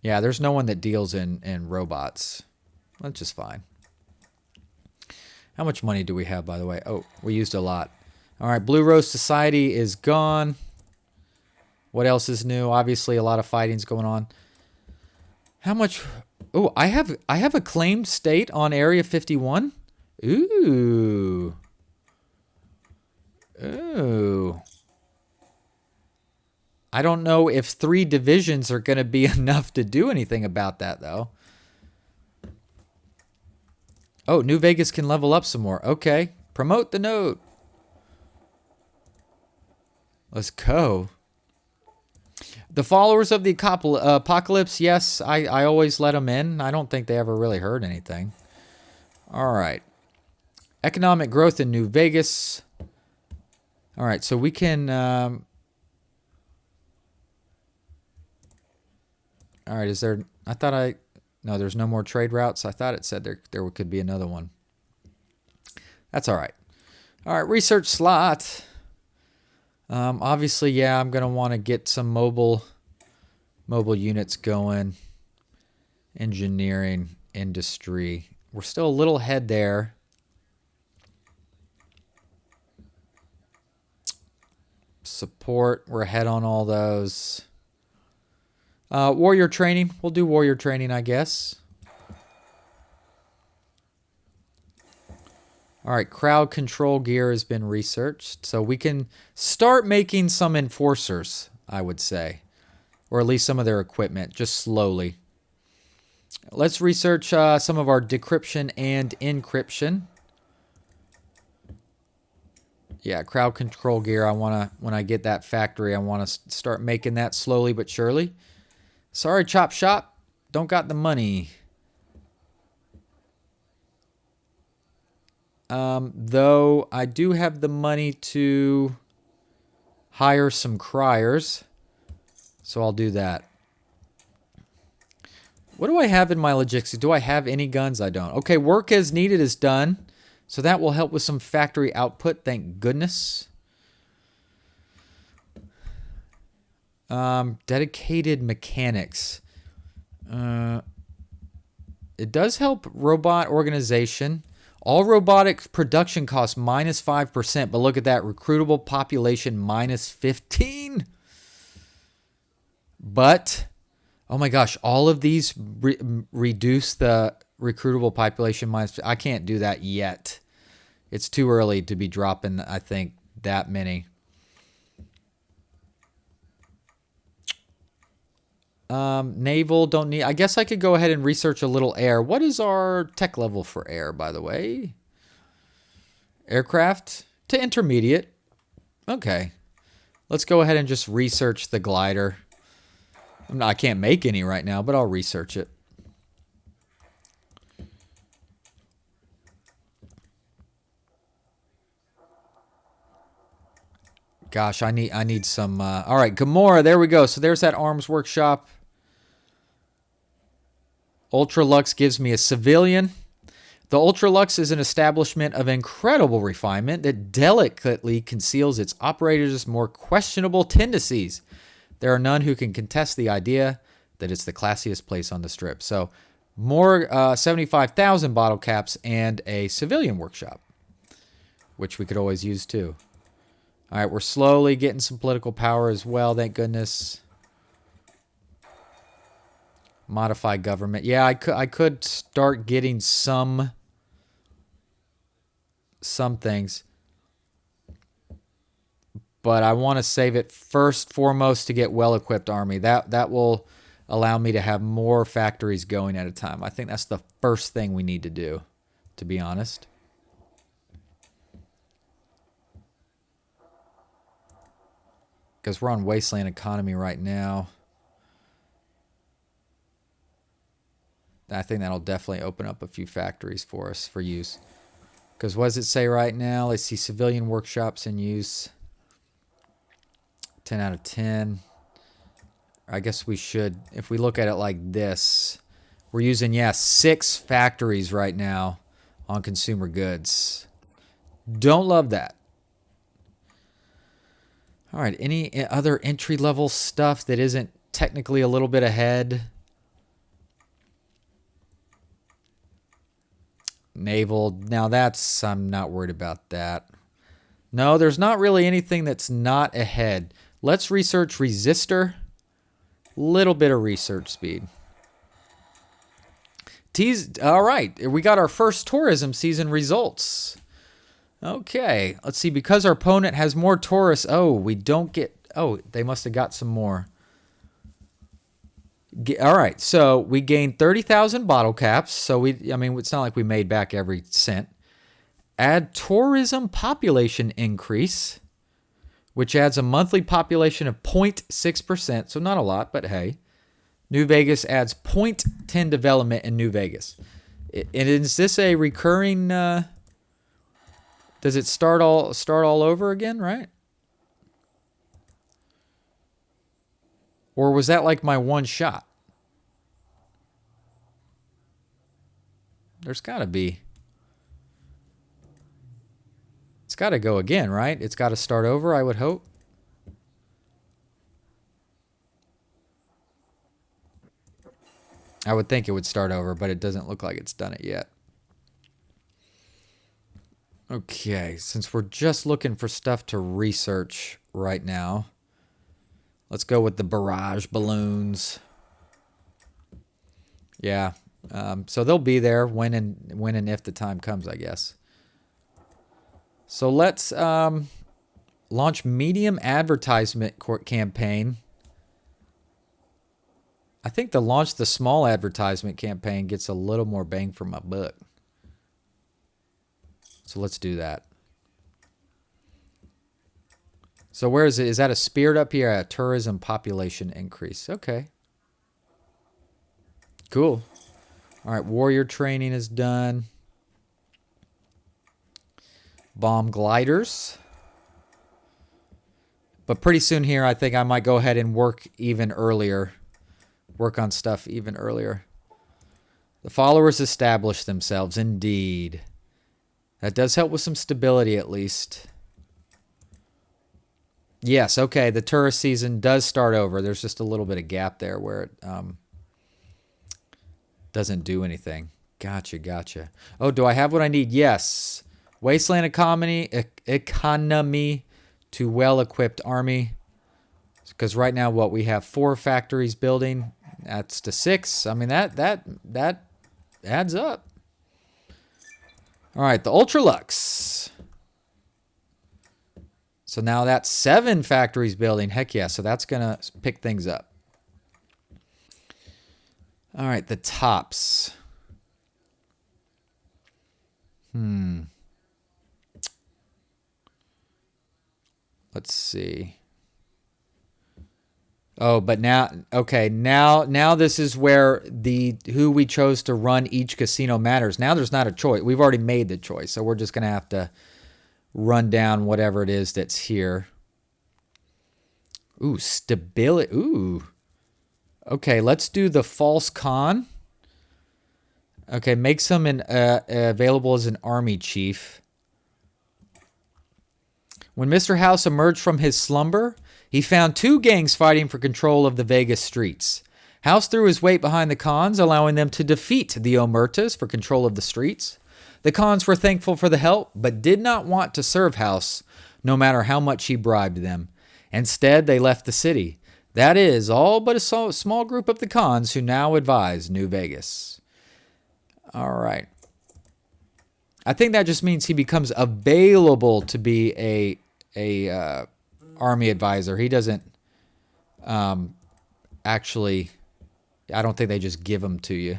Yeah, there's no one that deals in robots. That's just fine. How much money do we have, by the way? Oh, we used a lot. All right, Blue Rose Society is gone. What else is new? Obviously, a lot of fighting's going on. How much... Oh, I have a claimed state on Area 51. Ooh. I don't know if 3 divisions are going to be enough to do anything about that, though. Oh, New Vegas can level up some more. Okay. Promote the node. Let's go. The followers of the apocalypse, yes, I always let them in. I don't think they ever really heard anything. All right. Economic growth in New Vegas. All right, so we can... All right, is there... No, there's no more trade routes. I thought it said there could be another one. That's all right. All right, research slot. Obviously, yeah, I'm going to want to get some mobile units going. Engineering, industry. We're still a little ahead there. Support, we're ahead on all those. Warrior training. We'll do warrior training, I guess. All right, crowd control gear has been researched. So we can start making some enforcers, I would say. Or at least some of their equipment, just slowly. Let's research some of our decryption and encryption. Yeah, crowd control gear. When I get that factory, I want to start making that slowly but surely. Sorry, Chop Shop. Don't got the money. Though I do have the money to hire some criers. So I'll do that. What do I have in my logistics? Do I have any guns? I don't. Okay, work as needed is done. So that will help with some factory output. Thank goodness. Dedicated mechanics. It does help robot organization. All robotic production costs minus 5%, but look at that. Recruitable population minus 15. But, oh my gosh, all of these reduce the recruitable population minus... I can't do that yet. It's too early to be dropping, I think, that many. Naval, don't need. I guess I could go ahead and research a little air. What is our tech level for air, by the way? Aircraft to intermediate. Okay. Let's go ahead and just research the glider. I can't make any right now, but I'll research it. Gosh, I need some. All right, Gamora. There we go. So there's that arms workshop. Ultralux gives me a civilian. The Ultralux is an establishment of incredible refinement that delicately conceals its operators' more questionable tendencies. There are none who can contest the idea that it's the classiest place on the strip. So more 75,000 bottle caps and a civilian workshop, which we could always use too. All right, we're slowly getting some political power as well, thank goodness. Modify government. Yeah, I could start getting some things. But I want to save it first foremost to get well-equipped army. That will allow me to have more factories going at a time. I think that's the first thing we need to do, to be honest. Because we're on wasteland economy right now. I think that'll definitely open up a few factories for us for use. Because what does it say right now? Let's see, civilian workshops in use. 10 out of 10. I guess we should, if we look at it like this, we're using, 6 factories right now on consumer goods. Don't love that. All right, any other entry-level stuff that isn't technically a little bit ahead? Naval, now that's, I'm not worried about that. No, there's not really anything that's not ahead. Let's research resistor. Little bit of research speed. All right, we got our first tourism season results. Okay, let's see. Because our opponent has more tourists. Oh, we don't get. Oh, they must have got some more. All right, so we gained 30,000 bottle caps. So I mean, it's not like we made back every cent. Add tourism population increase, which adds a monthly population of 0.6%. So not a lot, but hey. New Vegas adds 0.10 development in New Vegas. And is this a recurring? Does it start all over again, right? Or was that like my one shot? There's got to be. It's got to go again, right? It's got to start over, I would hope. I would think it would start over, but it doesn't look like it's done it yet. Okay, since we're just looking for stuff to research right now, let's go with the barrage balloons. Yeah, so they'll be there when and if the time comes, I guess. So let's launch medium advertisement campaign. I think to launch the small advertisement campaign gets a little more bang for my buck. So let's do that. So where is it? Is that a Spirit up here? A tourism population increase. Okay. Cool. All right, warrior training is done. Bomb gliders. But pretty soon here, I think I might go ahead and work even earlier. Work on stuff even earlier. The followers establish themselves, indeed. That does help with some stability, at least. Yes, okay, the tourist season does start over. There's just a little bit of gap there where it doesn't do anything. Gotcha. Oh, do I have what I need? Yes. Wasteland economy to well-equipped army. Because right now, what we have 4 factories building. That's to 6. I mean, that adds up. All right, the Ultralux. So now that's 7 factories building. Heck yeah, so that's going to pick things up. All right, the tops. Let's see. Oh, but now, okay, now this is where the who we chose to run each casino matters. Now there's not a choice. We've already made the choice, so we're just gonna have to run down whatever it is that's here. Ooh, stability. Ooh. Okay, let's do the false con. Okay, makes him available as an army chief. When Mr. House emerged from his slumber, he found two gangs fighting for control of the Vegas streets. House threw his weight behind the Khans, allowing them to defeat the Omertas for control of the streets. The Khans were thankful for the help, but did not want to serve House, no matter how much he bribed them. Instead, they left the city. That is, all but a small group of the Khans who now advise New Vegas. All right. I think that just means he becomes available to be a army advisor. He doesn't actually. I don't think they just give them to you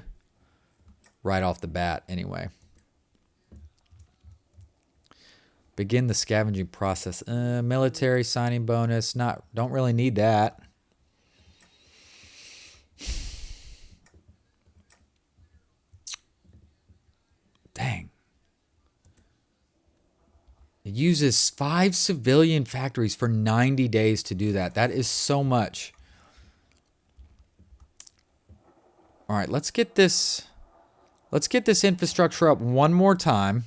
right off the bat. Anyway, begin the scavenging process. Military signing bonus. Don't really need that. Dang. It uses 5 civilian factories for 90 days to do that. That is so much. All right, let's get this infrastructure up one more time,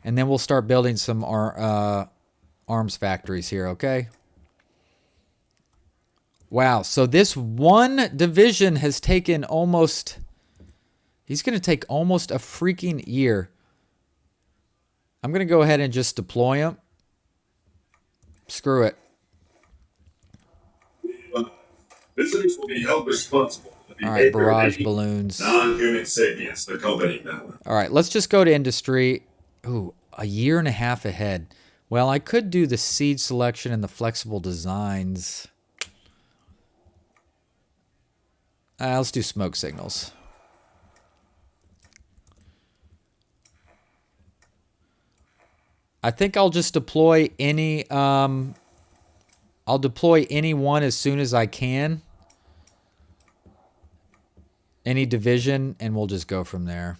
and then we'll start building some arms factories here, okay? Wow, so this one division has taken almost... He's going to take almost a freaking year. I'm going to go ahead and just deploy him. Screw it. Visitors will be held responsible for the All right, barrage balloons. non-human sapiens accompanying them. All right, let's just go to industry. Ooh, a year and a half ahead. Well, I could do the seed selection and the flexible designs. Let's do smoke signals. I think I'll just deploy any. I'll deploy any one as soon as I can. Any division, and we'll just go from there.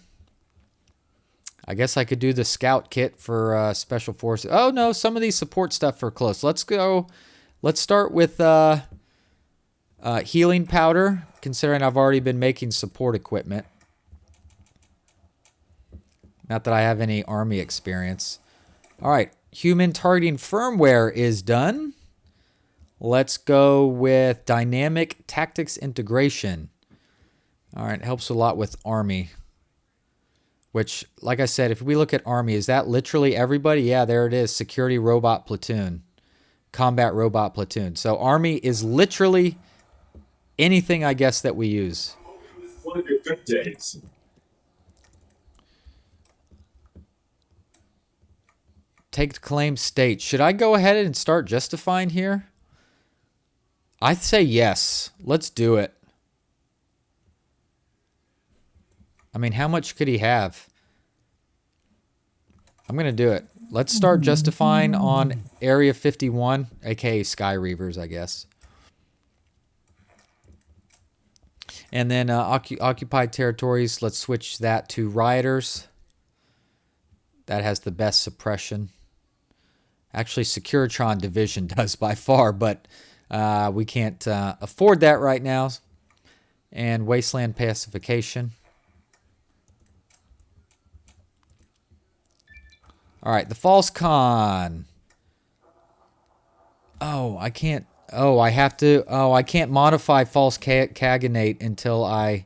I guess I could do the scout kit for special forces. Oh no, some of these support stuff are close. Let's go. Let's start with healing powder, considering I've already been making support equipment. Not that I have any army experience. All right, human targeting firmware is done. Let's go with dynamic tactics integration. All right, helps a lot with army. Which, like I said, if we look at army, is that literally everybody? Yeah, there it is. Security robot platoon. Combat robot platoon. So army is literally anything, I guess, that we use. One of your good days. Take claim state. Should I go ahead and start justifying here? I say yes. Let's do it. I mean, how much could he have? I'm going to do it. Let's start justifying on Area 51, aka Sky Reavers, I guess. And then occupied territories, let's switch that to rioters. That has the best suppression. Actually, Securitron Division does by far, but we can't afford that right now. And Wasteland Pacification. All right, the false con. Oh, I can't. Oh, I have to. Oh, I can't modify false caganate until I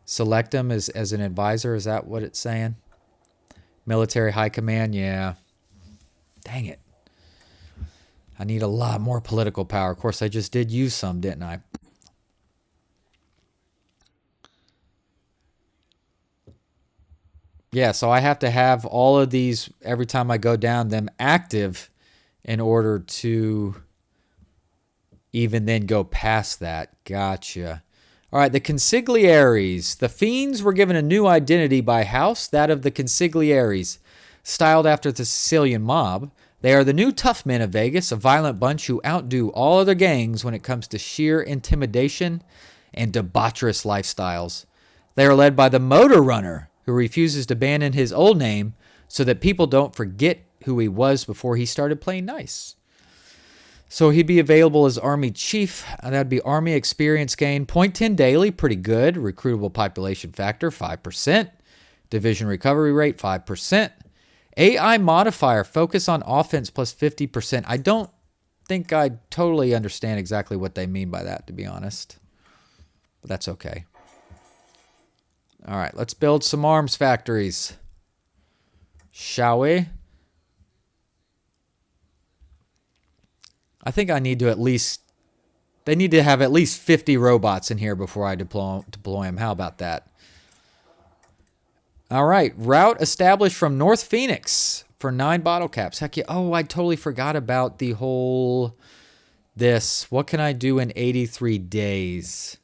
select him as an advisor. Is that what it's saying? Military high command. Yeah. Dang it. I need a lot more political power. Of course, I just did use some, didn't I? Yeah, so I have to have all of these, every time I go down, them active in order to even then go past that. Gotcha. All right, the consiglieres. The fiends were given a new identity by House, that of the consiglieres, styled after the Sicilian mob. They are the new tough men of Vegas, a violent bunch who outdo all other gangs when it comes to sheer intimidation and debaucherous lifestyles. They are led by the Motor Runner, who refuses to abandon his old name so that people don't forget who he was before he started playing nice. So he'd be available as Army Chief. That'd be Army experience gain. 0.10 daily, pretty good. Recruitable population factor, 5%. Division recovery rate, 5%. AI modifier, focus on offense plus 50%. I don't think I totally understand exactly what they mean by that, to be honest. But that's okay. All right, let's build some arms factories. Shall we? I think I need to they need to have at least 50 robots in here before I deploy them. How about that? All right, route established from North Phoenix for 9 bottle caps. Heck yeah. Oh, I totally forgot about the whole this. What can I do in 83 days?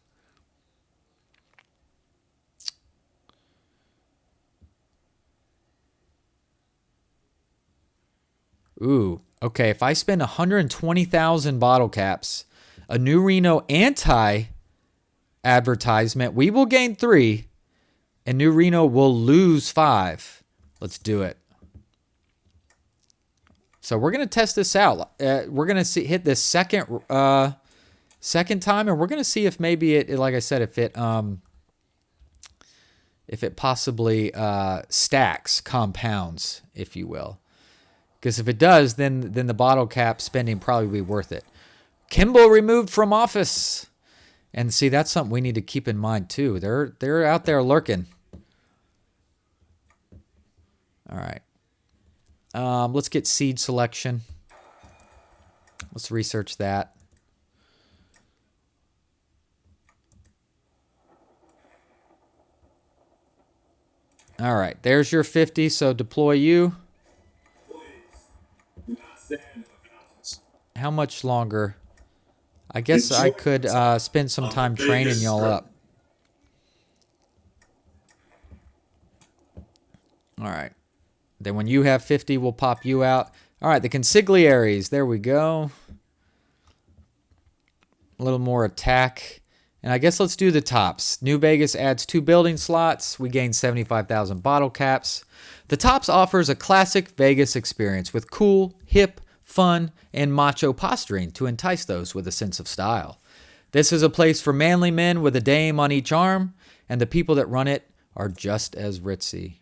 Ooh. Okay, if I spend 120,000 bottle caps, a new Reno anti-advertisement, we will gain 3, and New Reno will lose 5. Let's do it. So we're going to test this out. We're going to hit this second time, and we're going to see if maybe it, like I said, if it possibly stacks, compounds, if you will. Because if it does, then the bottle cap spending probably be worth it. Kimball removed from office. And see, that's something we need to keep in mind too. They're out there lurking. All right. Let's get seed selection. Let's research that. All right, there's your 50, so deploy you. How much longer? I guess I could spend some time training y'all up. All right. Then when you have 50, we'll pop you out. All right, the consiglieres. There we go. A little more attack. And I guess let's do the tops. New Vegas adds 2 building slots. We gain 75,000 bottle caps. The tops offers a classic Vegas experience with cool, hip, fun, and macho posturing to entice those with a sense of style. This is a place for manly men with a dame on each arm, and the people that run it are just as ritzy.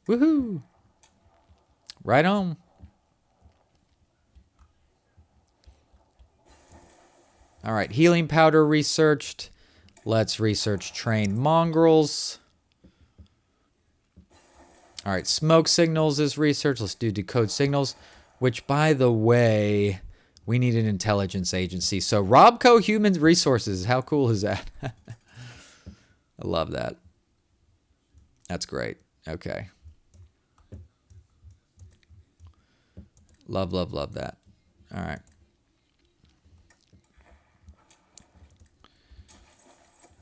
Woohoo! Right on. All right, healing powder researched. Let's research trained mongrels. All right, smoke signals is researched. Let's do decode signals, which, by the way, we need an intelligence agency. So Robco Human Resources, how cool is that? I love that. That's great. Okay. Love, love, love that. All right.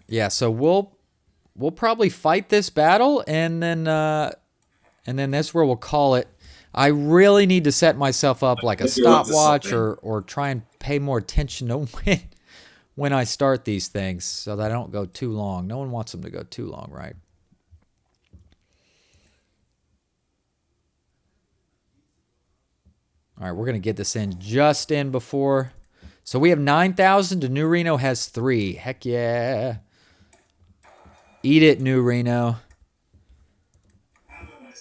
Yeah, so we'll probably fight this battle, and then that's where we'll call it. I really need to set myself up like a stopwatch or try and pay more attention to when I start these things so that I don't go too long. No one wants them to go too long, right? All right, we're going to get this in just in before. So we have 9,000 and New Reno has 3. Heck yeah. Eat it, New Reno.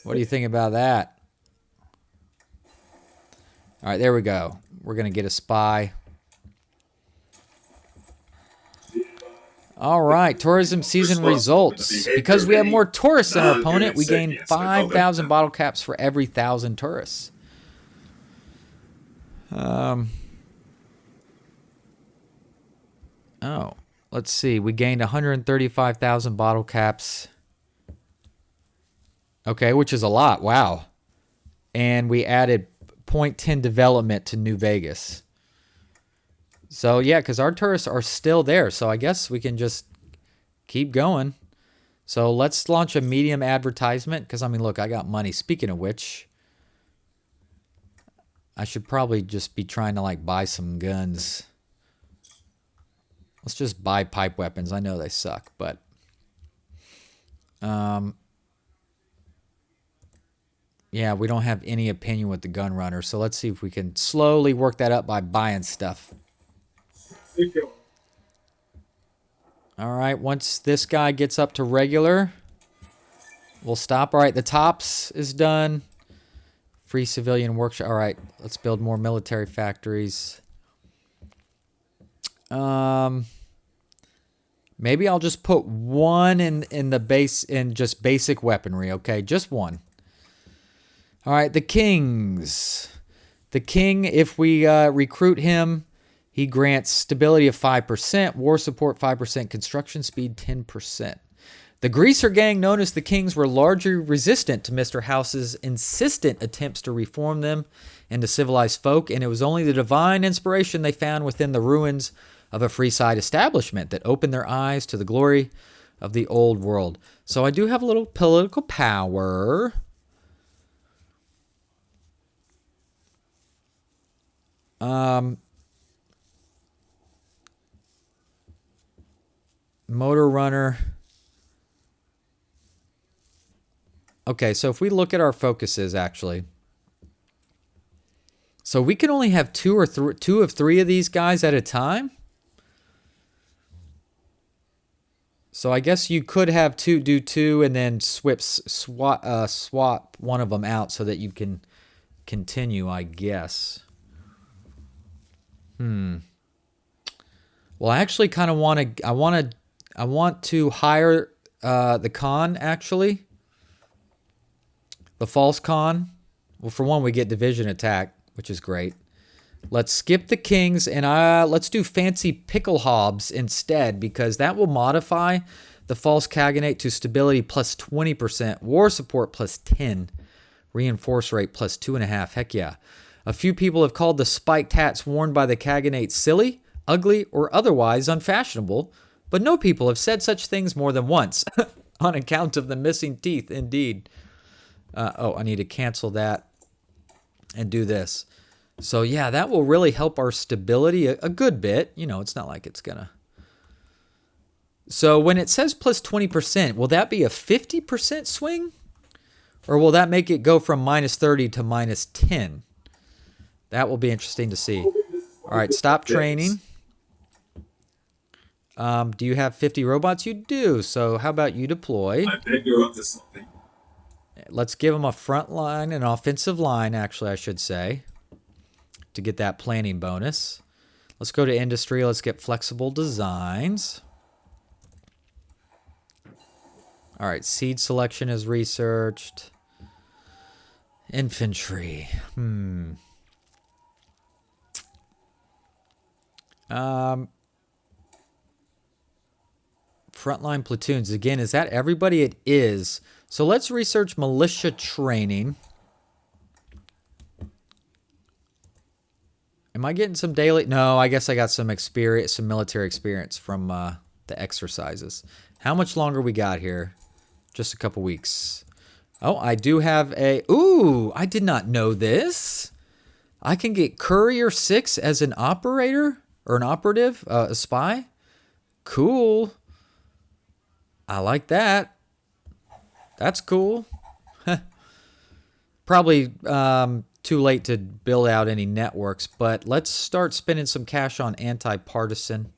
What do you think about that? All right, there we go. We're going to get a spy. All right, tourism season results. Because we have more tourists than our opponent, we gain 5,000 bottle caps for every 1,000 tourists. Oh, let's see. We gained 135,000 bottle caps. Okay, which is a lot. Wow. And we added 0.10 development to New Vegas. So, yeah, because our tourists are still there. So I guess we can just keep going. So let's launch a medium advertisement because, I mean, look, I got money. Speaking of which, I should probably just be trying to like buy some guns. Let's just buy pipe weapons. I know they suck, but yeah, we don't have any opinion with the gun runner. So let's see if we can slowly work that up by buying stuff. All right, once this guy gets up to regular, we'll stop. All right, the tops is done. Free civilian workshop. All right, let's build more military factories. Maybe I'll just put one in the base in just basic weaponry, okay? Just one. All right, the kings. The king, if we recruit him, he grants stability of 5%, war support 5%, construction speed 10%. The greaser gang, known as the Kings, were largely resistant to Mr. House's insistent attempts to reform them into civilized folk, and it was only the divine inspiration they found within the ruins of a freeside establishment that opened their eyes to the glory of the old world. So I do have a little political power. Motor runner. Okay, so if we look at our focuses, actually, so we can only have two of three of these guys at a time. So I guess you could have do two, and then swap one of them out so that you can continue, I guess. Well, I actually kind of want to. I want to hire the con, actually. The false con. Well, for one, we get division attack, which is great. Let's skip the kings and let's do fancy pickle hobs instead, because that will modify the false Kaganate to stability plus 20%, war support plus 10, reinforce rate plus 2.5. Heck yeah. A few people have called the spiked hats worn by the Kaganate silly, ugly, or otherwise unfashionable, but no people have said such things more than once, on account of the missing teeth, indeed. I need to cancel that and do this. So yeah, that will really help our stability a good bit. You know, it's not like it's gonna. So when it says plus 20%, will that be a 50% swing? Or will that make it go from minus 30 to minus 10? That will be interesting to see. All right, stop training. Do you have 50 robots? You do. So how about you deploy? I bet you're up to something. Let's give them a front line, an offensive line, actually, I should say, to get that planning bonus. Let's go to industry. Let's get flexible designs. All right, seed selection is researched. Infantry. Frontline platoons. Again, is that everybody? It is. So let's research militia training. Am I getting some daily? No, I guess I got some experience, some military experience from the exercises. How much longer we got here? Just a couple weeks. Oh, I do have a... Ooh, I did not know this. I can get Courier 6 as an operator or an operative, a spy. Cool. I like that. That's cool. Probably too late to build out any networks, but let's start spending some cash on anti-partisan.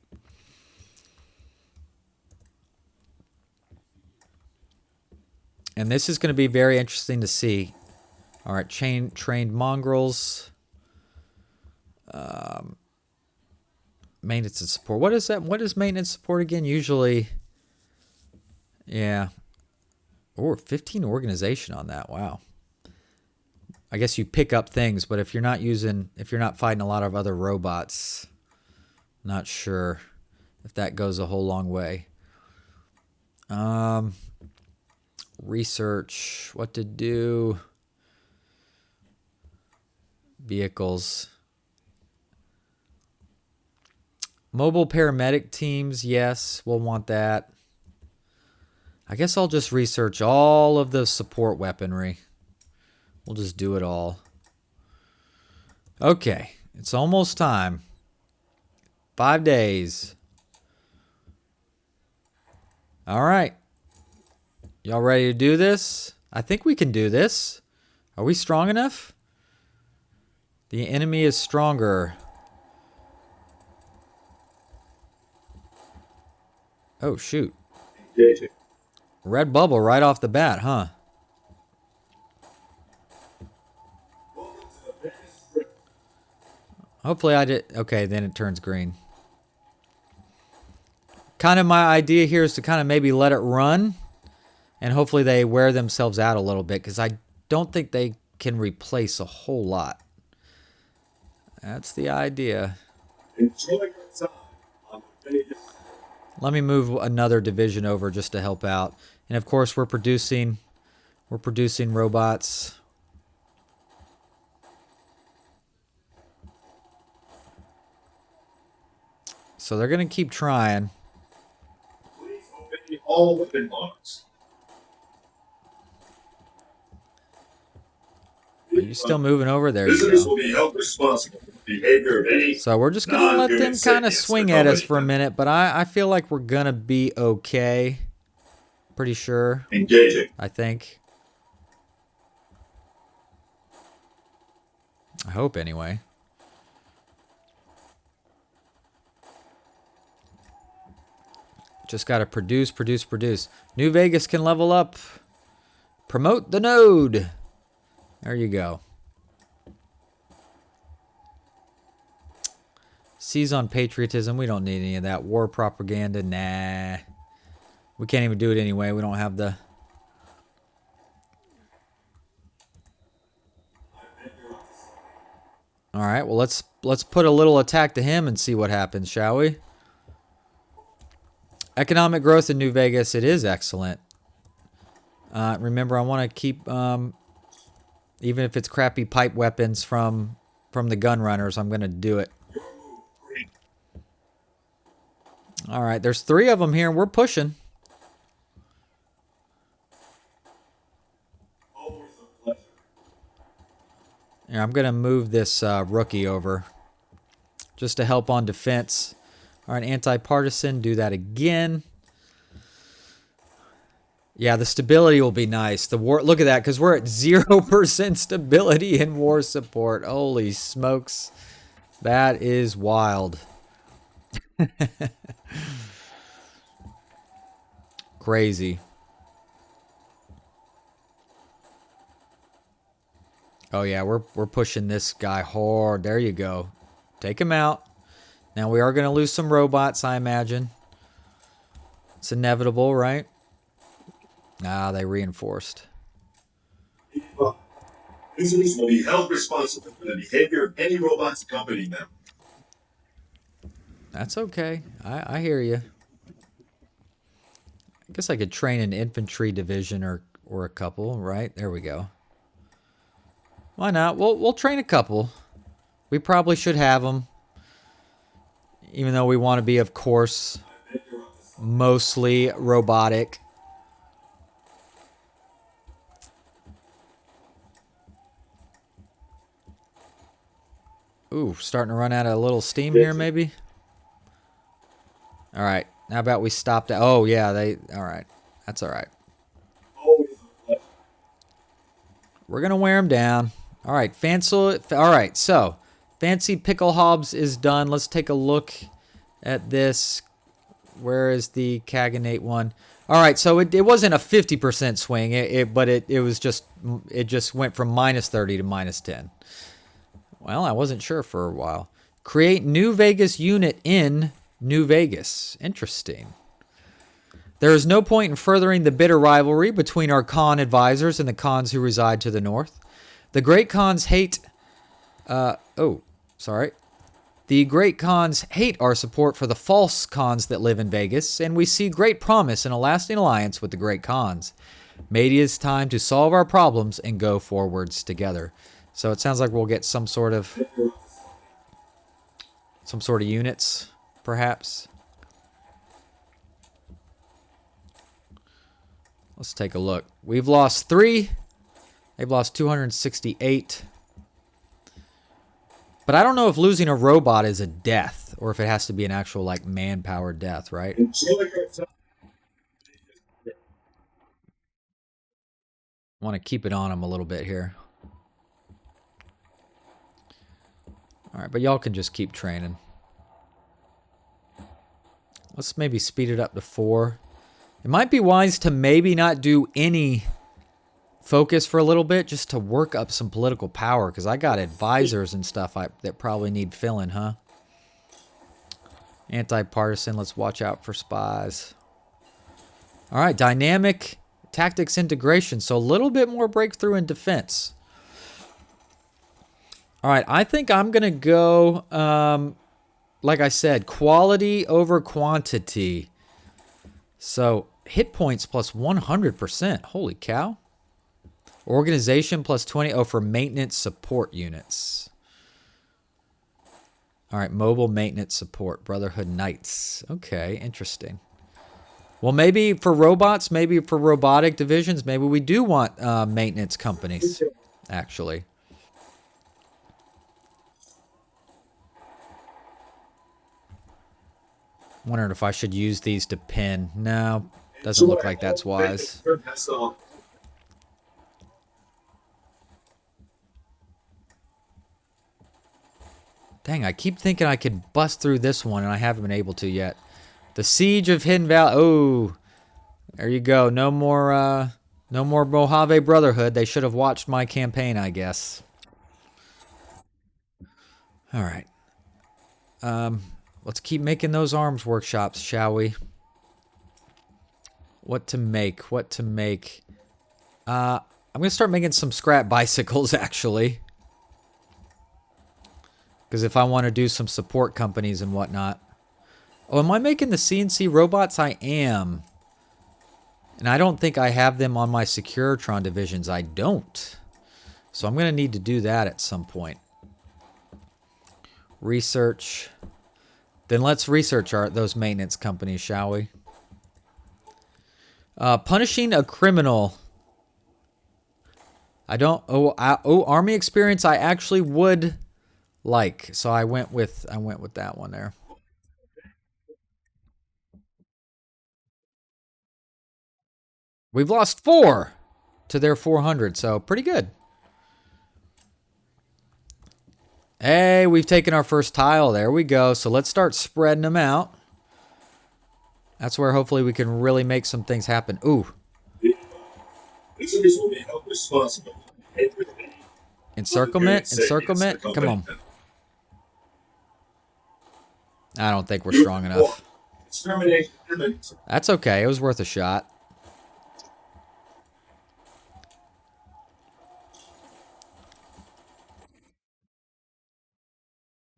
And this is going to be very interesting to see. All right, trained mongrels. Maintenance and support. What is that? What is maintenance support again? Usually, yeah. Or 15 organization on that. Wow. I guess you pick up things, but if you're not fighting a lot of other robots, not sure if that goes a whole long way. Research, what to do. Vehicles. Mobile paramedic teams, yes, we'll want that. I guess I'll just research all of the support weaponry. We'll just do it all. Okay, it's almost time. 5 days. All right. Y'all ready to do this? I think we can do this. Are we strong enough? The enemy is stronger. Oh, shoot. Engaging. Red bubble right off the bat, huh? Hopefully I did. Okay, then it turns green. Kind of my idea here is to kind of maybe let it run. And hopefully they wear themselves out a little bit. Because I don't think they can replace a whole lot. That's the idea. Enjoy your time on the Vegas. Let me move another division over just to help out. And of course we're producing robots. So they're going to keep trying. Please obey all weapon laws. Are you still moving over? There you Visitors go. will be held responsible for the behavior of any So we're just going to let them non-human kind of sapients swing that at us accompany for a them. minute, but I feel like we're going to be okay. Pretty sure, Engaging. I think. I hope anyway. Just got to produce. New Vegas can level up. Promote the node. There you go. Seize on patriotism. We don't need any of that. War propaganda. Nah. We can't even do it anyway. We don't have the... Alright, well let's put a little attack to him and see what happens, shall we? Economic growth in New Vegas, it is excellent. Remember, I want to keep, even if it's crappy pipe weapons from the gun runners, I'm going to do it. Alright, there's 3 of them here, and we're pushing. Always a pleasure. Yeah, I'm going to move this rookie over just to help on defense. All right, anti-partisan, do that again. Yeah, the stability will be nice. The war, look at that, because we're at 0% stability in war support. Holy smokes. That is wild. Crazy. Oh yeah, we're pushing this guy hard. There you go. Take him out. Now we are going to lose some robots, I imagine. It's inevitable, right? Ah, they reinforced. Visitors will be held responsible for the behavior of any robots accompanying them. That's okay. I hear you. I guess I could train an infantry division or a couple, right? There we go. Why not? We'll train a couple. We probably should have them. Even though we want to be, of course, mostly robotic. Ooh, starting to run out of a little steam here, maybe? Alright, how about we stop that? Oh, yeah, alright. That's alright. Always a pleasure. We're going to wear them down. Alright, alright, so Fancy Pickle Hobbs is done. Let's take a look at this. Where is the Kaganate one? Alright, so it wasn't a 50% swing, but it was just, it just went from -30 to -10. Well, I wasn't sure for a while. Create New Vegas unit in New Vegas. Interesting. There is no point in furthering the bitter rivalry between our Khan advisors and the Khans who reside to the north. The Great Khans hate... The Great Khans hate our support for the false Khans that live in Vegas, and we see great promise in a lasting alliance with the Great Khans. Maybe it's time to solve our problems and go forwards together. So it sounds like we'll get some sort of units, perhaps. Let's take a look. We've lost 3. They've lost 268. But I don't know if losing a robot is a death or if it has to be an actual, like, manpower death, right? Want to keep it on them a little bit here. All right, but y'all can just keep training. Let's maybe speed it up to 4. It might be wise to maybe not do any focus for a little bit just to work up some political power, because I got advisors and stuff that probably need filling, huh? Anti-partisan, let's watch out for spies. All right, dynamic tactics integration, so a little bit more breakthrough in defense. All right, I think I'm going to go, like I said, quality over quantity. So hit points plus 100%. Holy cow. Organization plus 20. Oh, for maintenance support units. All right, mobile maintenance support. Brotherhood Knights. Okay, interesting. Well, maybe for robots, maybe for robotic divisions, maybe we do want maintenance companies, actually. Wondering if I should use these to pin. No, doesn't look like that's wise. Dang, I keep thinking I could bust through this one, and I haven't been able to yet. The Siege of Hidden Valley. Oh, there you go. No more Mojave Brotherhood. They should have watched my campaign, I guess. All right. Let's keep making those arms workshops, shall we? What to make? What to make? I'm going to start making some scrap bicycles, actually. Because if I want to do some support companies and whatnot. Oh, am I making the CNC robots? I am. And I don't think I have them on my Securitron divisions. I don't. So I'm going to need to do that at some point. Research. Then let's research those maintenance companies, shall we? Punishing a criminal. I don't... Oh, army experience I actually would like. So I went with that one there. We've lost 4 to their 400, so pretty good. Hey, we've taken our first tile. There we go. So let's start spreading them out. That's where hopefully we can really make some things happen. Ooh. Encirclement? Encirclement? Come on. I don't think we're strong enough. That's okay. It was worth a shot.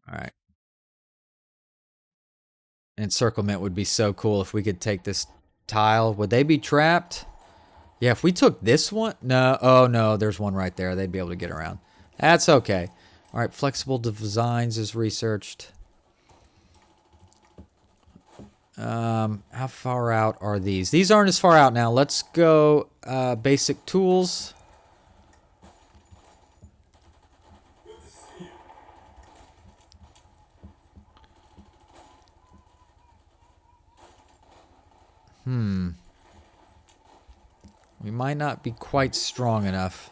All right. Encirclement would be so cool if we could take this tile. Would they be trapped? Yeah, if we took this one. No. Oh, no. There's one right there. They'd be able to get around. That's okay. All right. Flexible designs is researched. How far out are these? These aren't as far out now. Let's go basic tools. We might not be quite strong enough.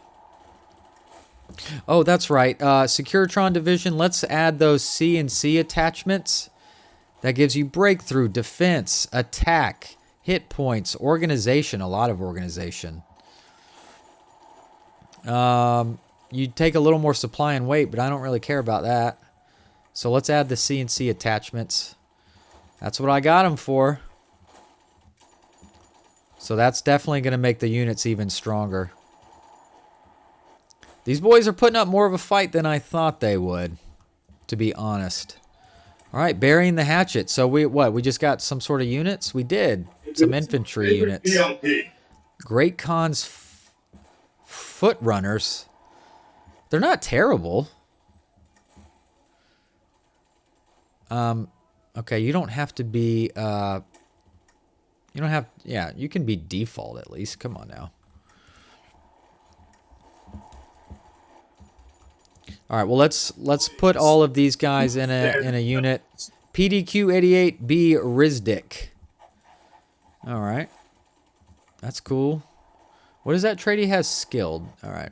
Oh, that's right. Securitron division. Let's add those CNC attachments. That gives you breakthrough, defense, attack, hit points, organization. A lot of organization. You take a little more supply and weight, but I don't really care about that. So let's add the CNC attachments. That's what I got them for. So that's definitely going to make the units even stronger. These boys are putting up more of a fight than I thought they would, to be honest. All right, burying the hatchet. So we just got some sort of units? We did. Some infantry units. Great Khan's foot runners. They're not terrible. Okay, you don't have to be You don't have, yeah, you can be default at least. Come on now. All right, well let's put all of these guys in a unit. PDQ-88B Rizdik. All right. That's cool. What is that trait he has? Skilled. All right.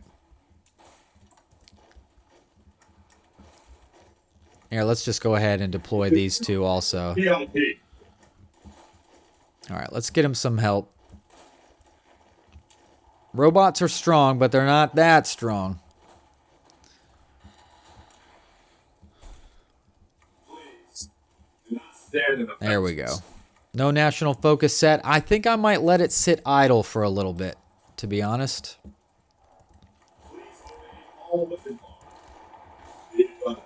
Here, let's just go ahead and deploy these two also. PIP. All right, let's get him some help. Robots are strong, but they're not that strong. Please. Do not stand in the There we go. fences. No national focus set. I think I might let it sit idle for a little bit, to be honest. Please obey all weapon laws. Be advised,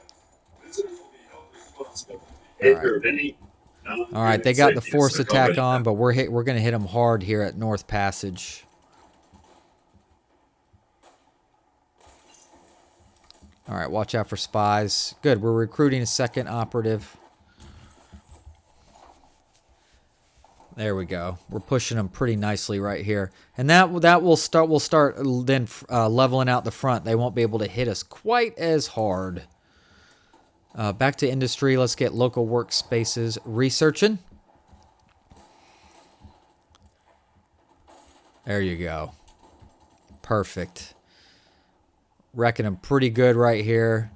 visitors will be held responsible for the behavior of any non-human All right, they got the sapiens force attack accompanying on, them. but we're going to hit them hard here at North Passage. All right, watch out for spies. Good, we're recruiting a second operative. There we go. We're pushing them pretty nicely right here, and that will start. We'll start then leveling out the front. They won't be able to hit us quite as hard. Back to industry. Let's get local workspaces researching. There you go. Perfect. Wrecking them pretty good right here.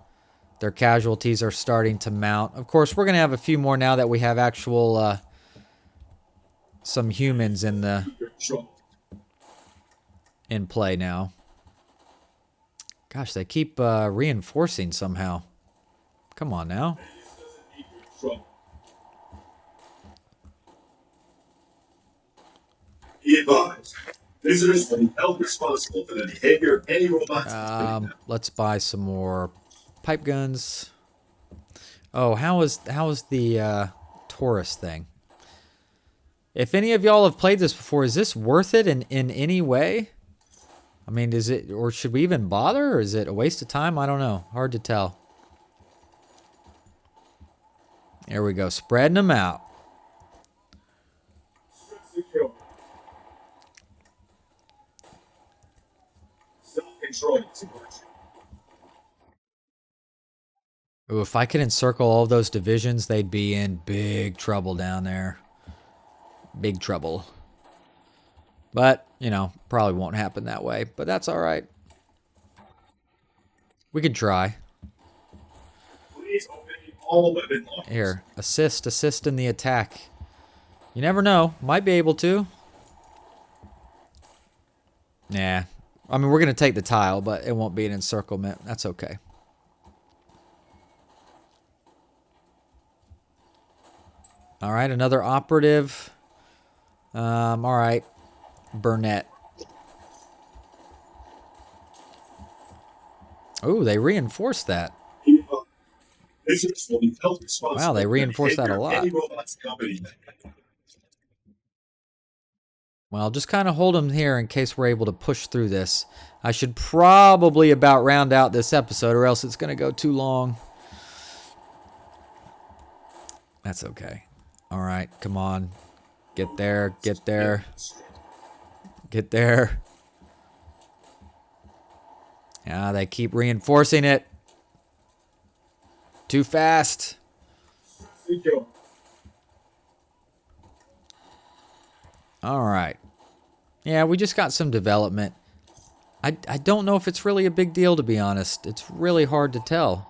Their casualties are starting to mount. Of course, we're going to have a few more now that we have actual some humans in play now. Gosh, they keep reinforcing somehow. Come on now. Be advised, visitors will be held responsible for the behavior of any robots. Let's buy some more pipe guns. Oh, how is the Taurus thing? If any of y'all have played this before, is this worth it in any way? I mean, is it, or should we even bother, or is it a waste of time? I don't know. Hard to tell. There we go, spreading them out. Secure. Self-control situation. Ooh, if I could encircle all those divisions, they'd be in big trouble down there. Big trouble. But, you know, probably won't happen that way. But that's all right. We could try. Please obey all weapon laws. Here, assist in the attack. You never know. Might be able to. Nah. I mean, we're going to take the tile, but it won't be an encirclement. That's okay. All right, another operative. All right, Burnett. Oh, they reinforced that. Visitors will be held responsible. Wow, they for the reinforced that a behavior of lot. any robots accompanying them. Well, just kind of hold them here in case we're able to push through this. I should probably about round out this episode, or else it's going to go too long. That's okay. All right, come on. Get there, get there. Get there. Yeah, they keep reinforcing it. Too fast. Secure. All right. Yeah, we just got some development. I don't know if it's really a big deal, to be honest. It's really hard to tell.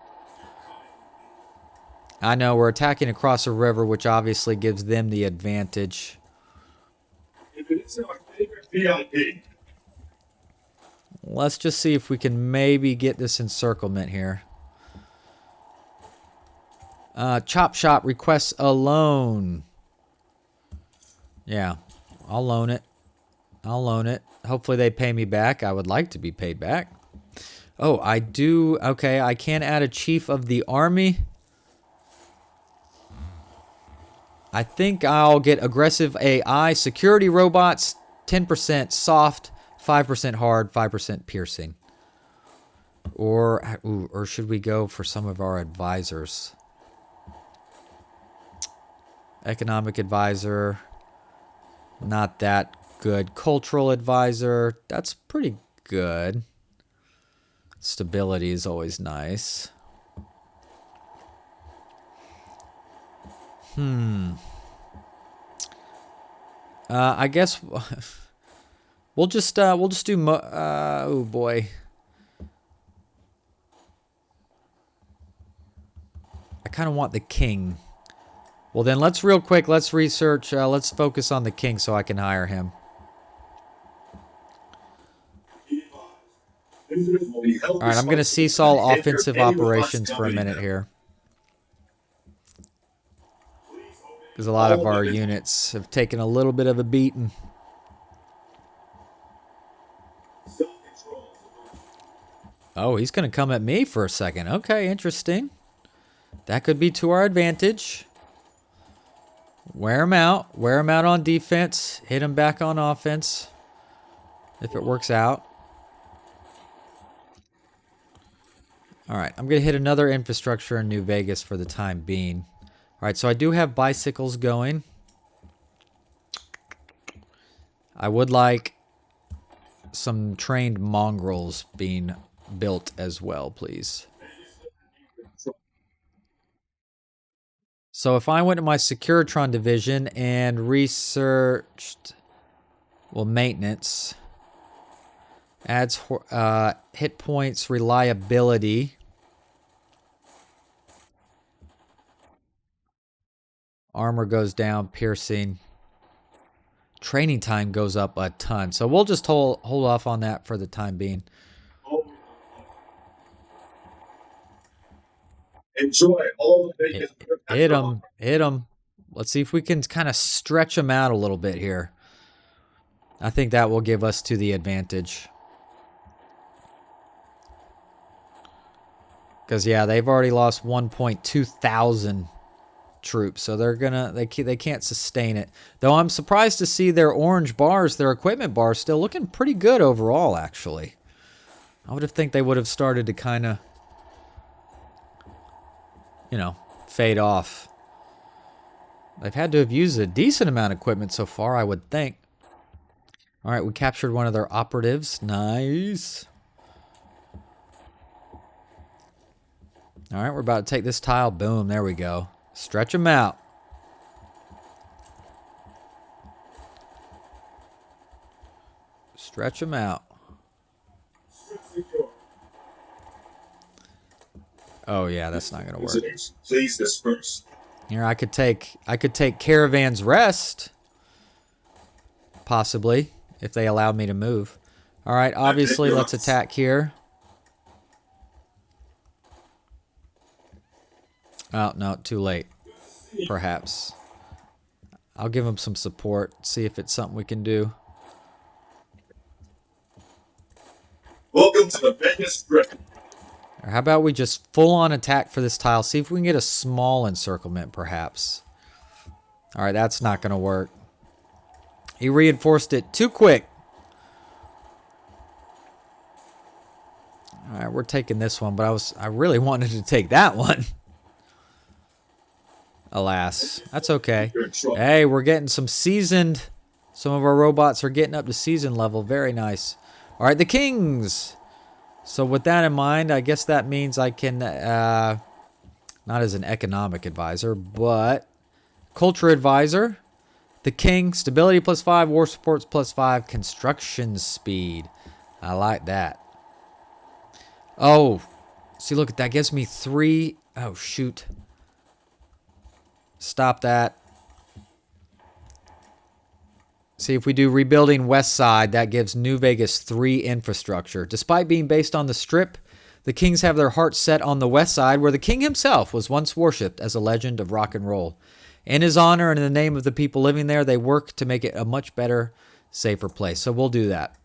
I know, we're attacking across a river, which obviously gives them the advantage. If it is our favorite VIP, Let's just see if we can maybe get this encirclement here. Chop Shop requests a loan. Yeah, I'll loan it. I'll loan it. Hopefully they pay me back. I would like to be paid back. Oh, I do. Okay, I can add a chief of the army. I think I'll get aggressive AI, security robots, 10% soft, 5% hard, 5% piercing. Or should we go for some of our advisors? Economic advisor. Not that good. Cultural advisor, that's pretty good. Stability is always nice. I guess we'll just do oh boy. I kind of want the king. Well, then let's research. Let's focus on the king so I can hire him. All right, I'm going to cease all offensive operations for a minute here. Because a lot of our units have taken a little bit of a beating. Oh, he's going to come at me for a second. Okay, interesting. That could be to our advantage. Wear him out. Wear him out on defense. Hit him back on offense. If it works out. All right, I'm going to hit another infrastructure in New Vegas for the time being. All right, so I do have bicycles going. I would like some trained mongrels being built as well, please. So if I went to my Securitron division and researched, well, maintenance, adds hit points, reliability, armor goes down, piercing, training time goes up a ton. So we'll just hold off on that for the time being. Enjoy all the bacon. Hit him. Let's see if we can kind of stretch him out a little bit here. I think that will give us to the advantage. Because yeah, they've already lost 1.2 thousand troops, so they can't sustain it. Though I'm surprised to see their orange bars, their equipment bars, still looking pretty good overall. Actually, I would have think they would have started to kind of, fade off. They've had to have used a decent amount of equipment so far, I would think. All right, we captured one of their operatives. Nice. All right, we're about to take this tile. Boom, there we go. Stretch them out. Stretch them out. Oh yeah, that's not gonna work. Please disperse. Here, I could take Caravan's Rest, possibly, if they allowed me to move. All right, obviously, let's attack here. Oh no, too late. Perhaps. I'll give them some support. See if it's something we can do. Welcome to the Vegas Strip. Or how about we just full-on attack for this tile? See if we can get a small encirclement, perhaps. All right, that's not going to work. He reinforced it too quick. All right, we're taking this one, but I really wanted to take that one. Alas, that's okay. Hey, we're getting some seasoned. Some of our robots are getting up to season level. Very nice. All right, the Kings. So with that in mind, I guess that means I can, not as an economic advisor, but culture advisor. The King, stability +5, war supports +5, construction speed. I like that. Oh, see, look at that. Gives me 3. Oh, shoot. Stop that. See, if we do rebuilding west side, that gives New Vegas 3 infrastructure. Despite being based on the Strip, the Kings have their hearts set on the west side, where the King himself was once worshipped as a legend of rock and roll. In his honor and in the name of the people living there, they work to make it a much better, safer place. So we'll do that.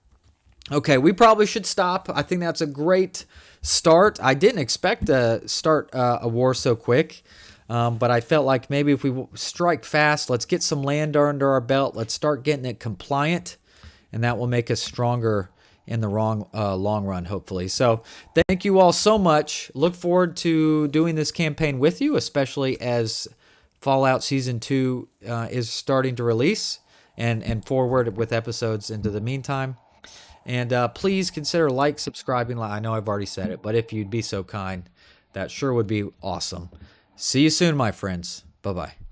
Okay, we probably should stop. I think that's a great start. I didn't expect to start a war so quick. But I felt like maybe if we strike fast, let's get some land under our belt. Let's start getting it compliant, and that will make us stronger in the long run, hopefully. So thank you all so much. Look forward to doing this campaign with you, especially as Fallout Season 2 is starting to release. and forward with episodes into the meantime. And please consider subscribing. I know I've already said it, but if you'd be so kind, that sure would be awesome. See you soon, my friends. Bye bye.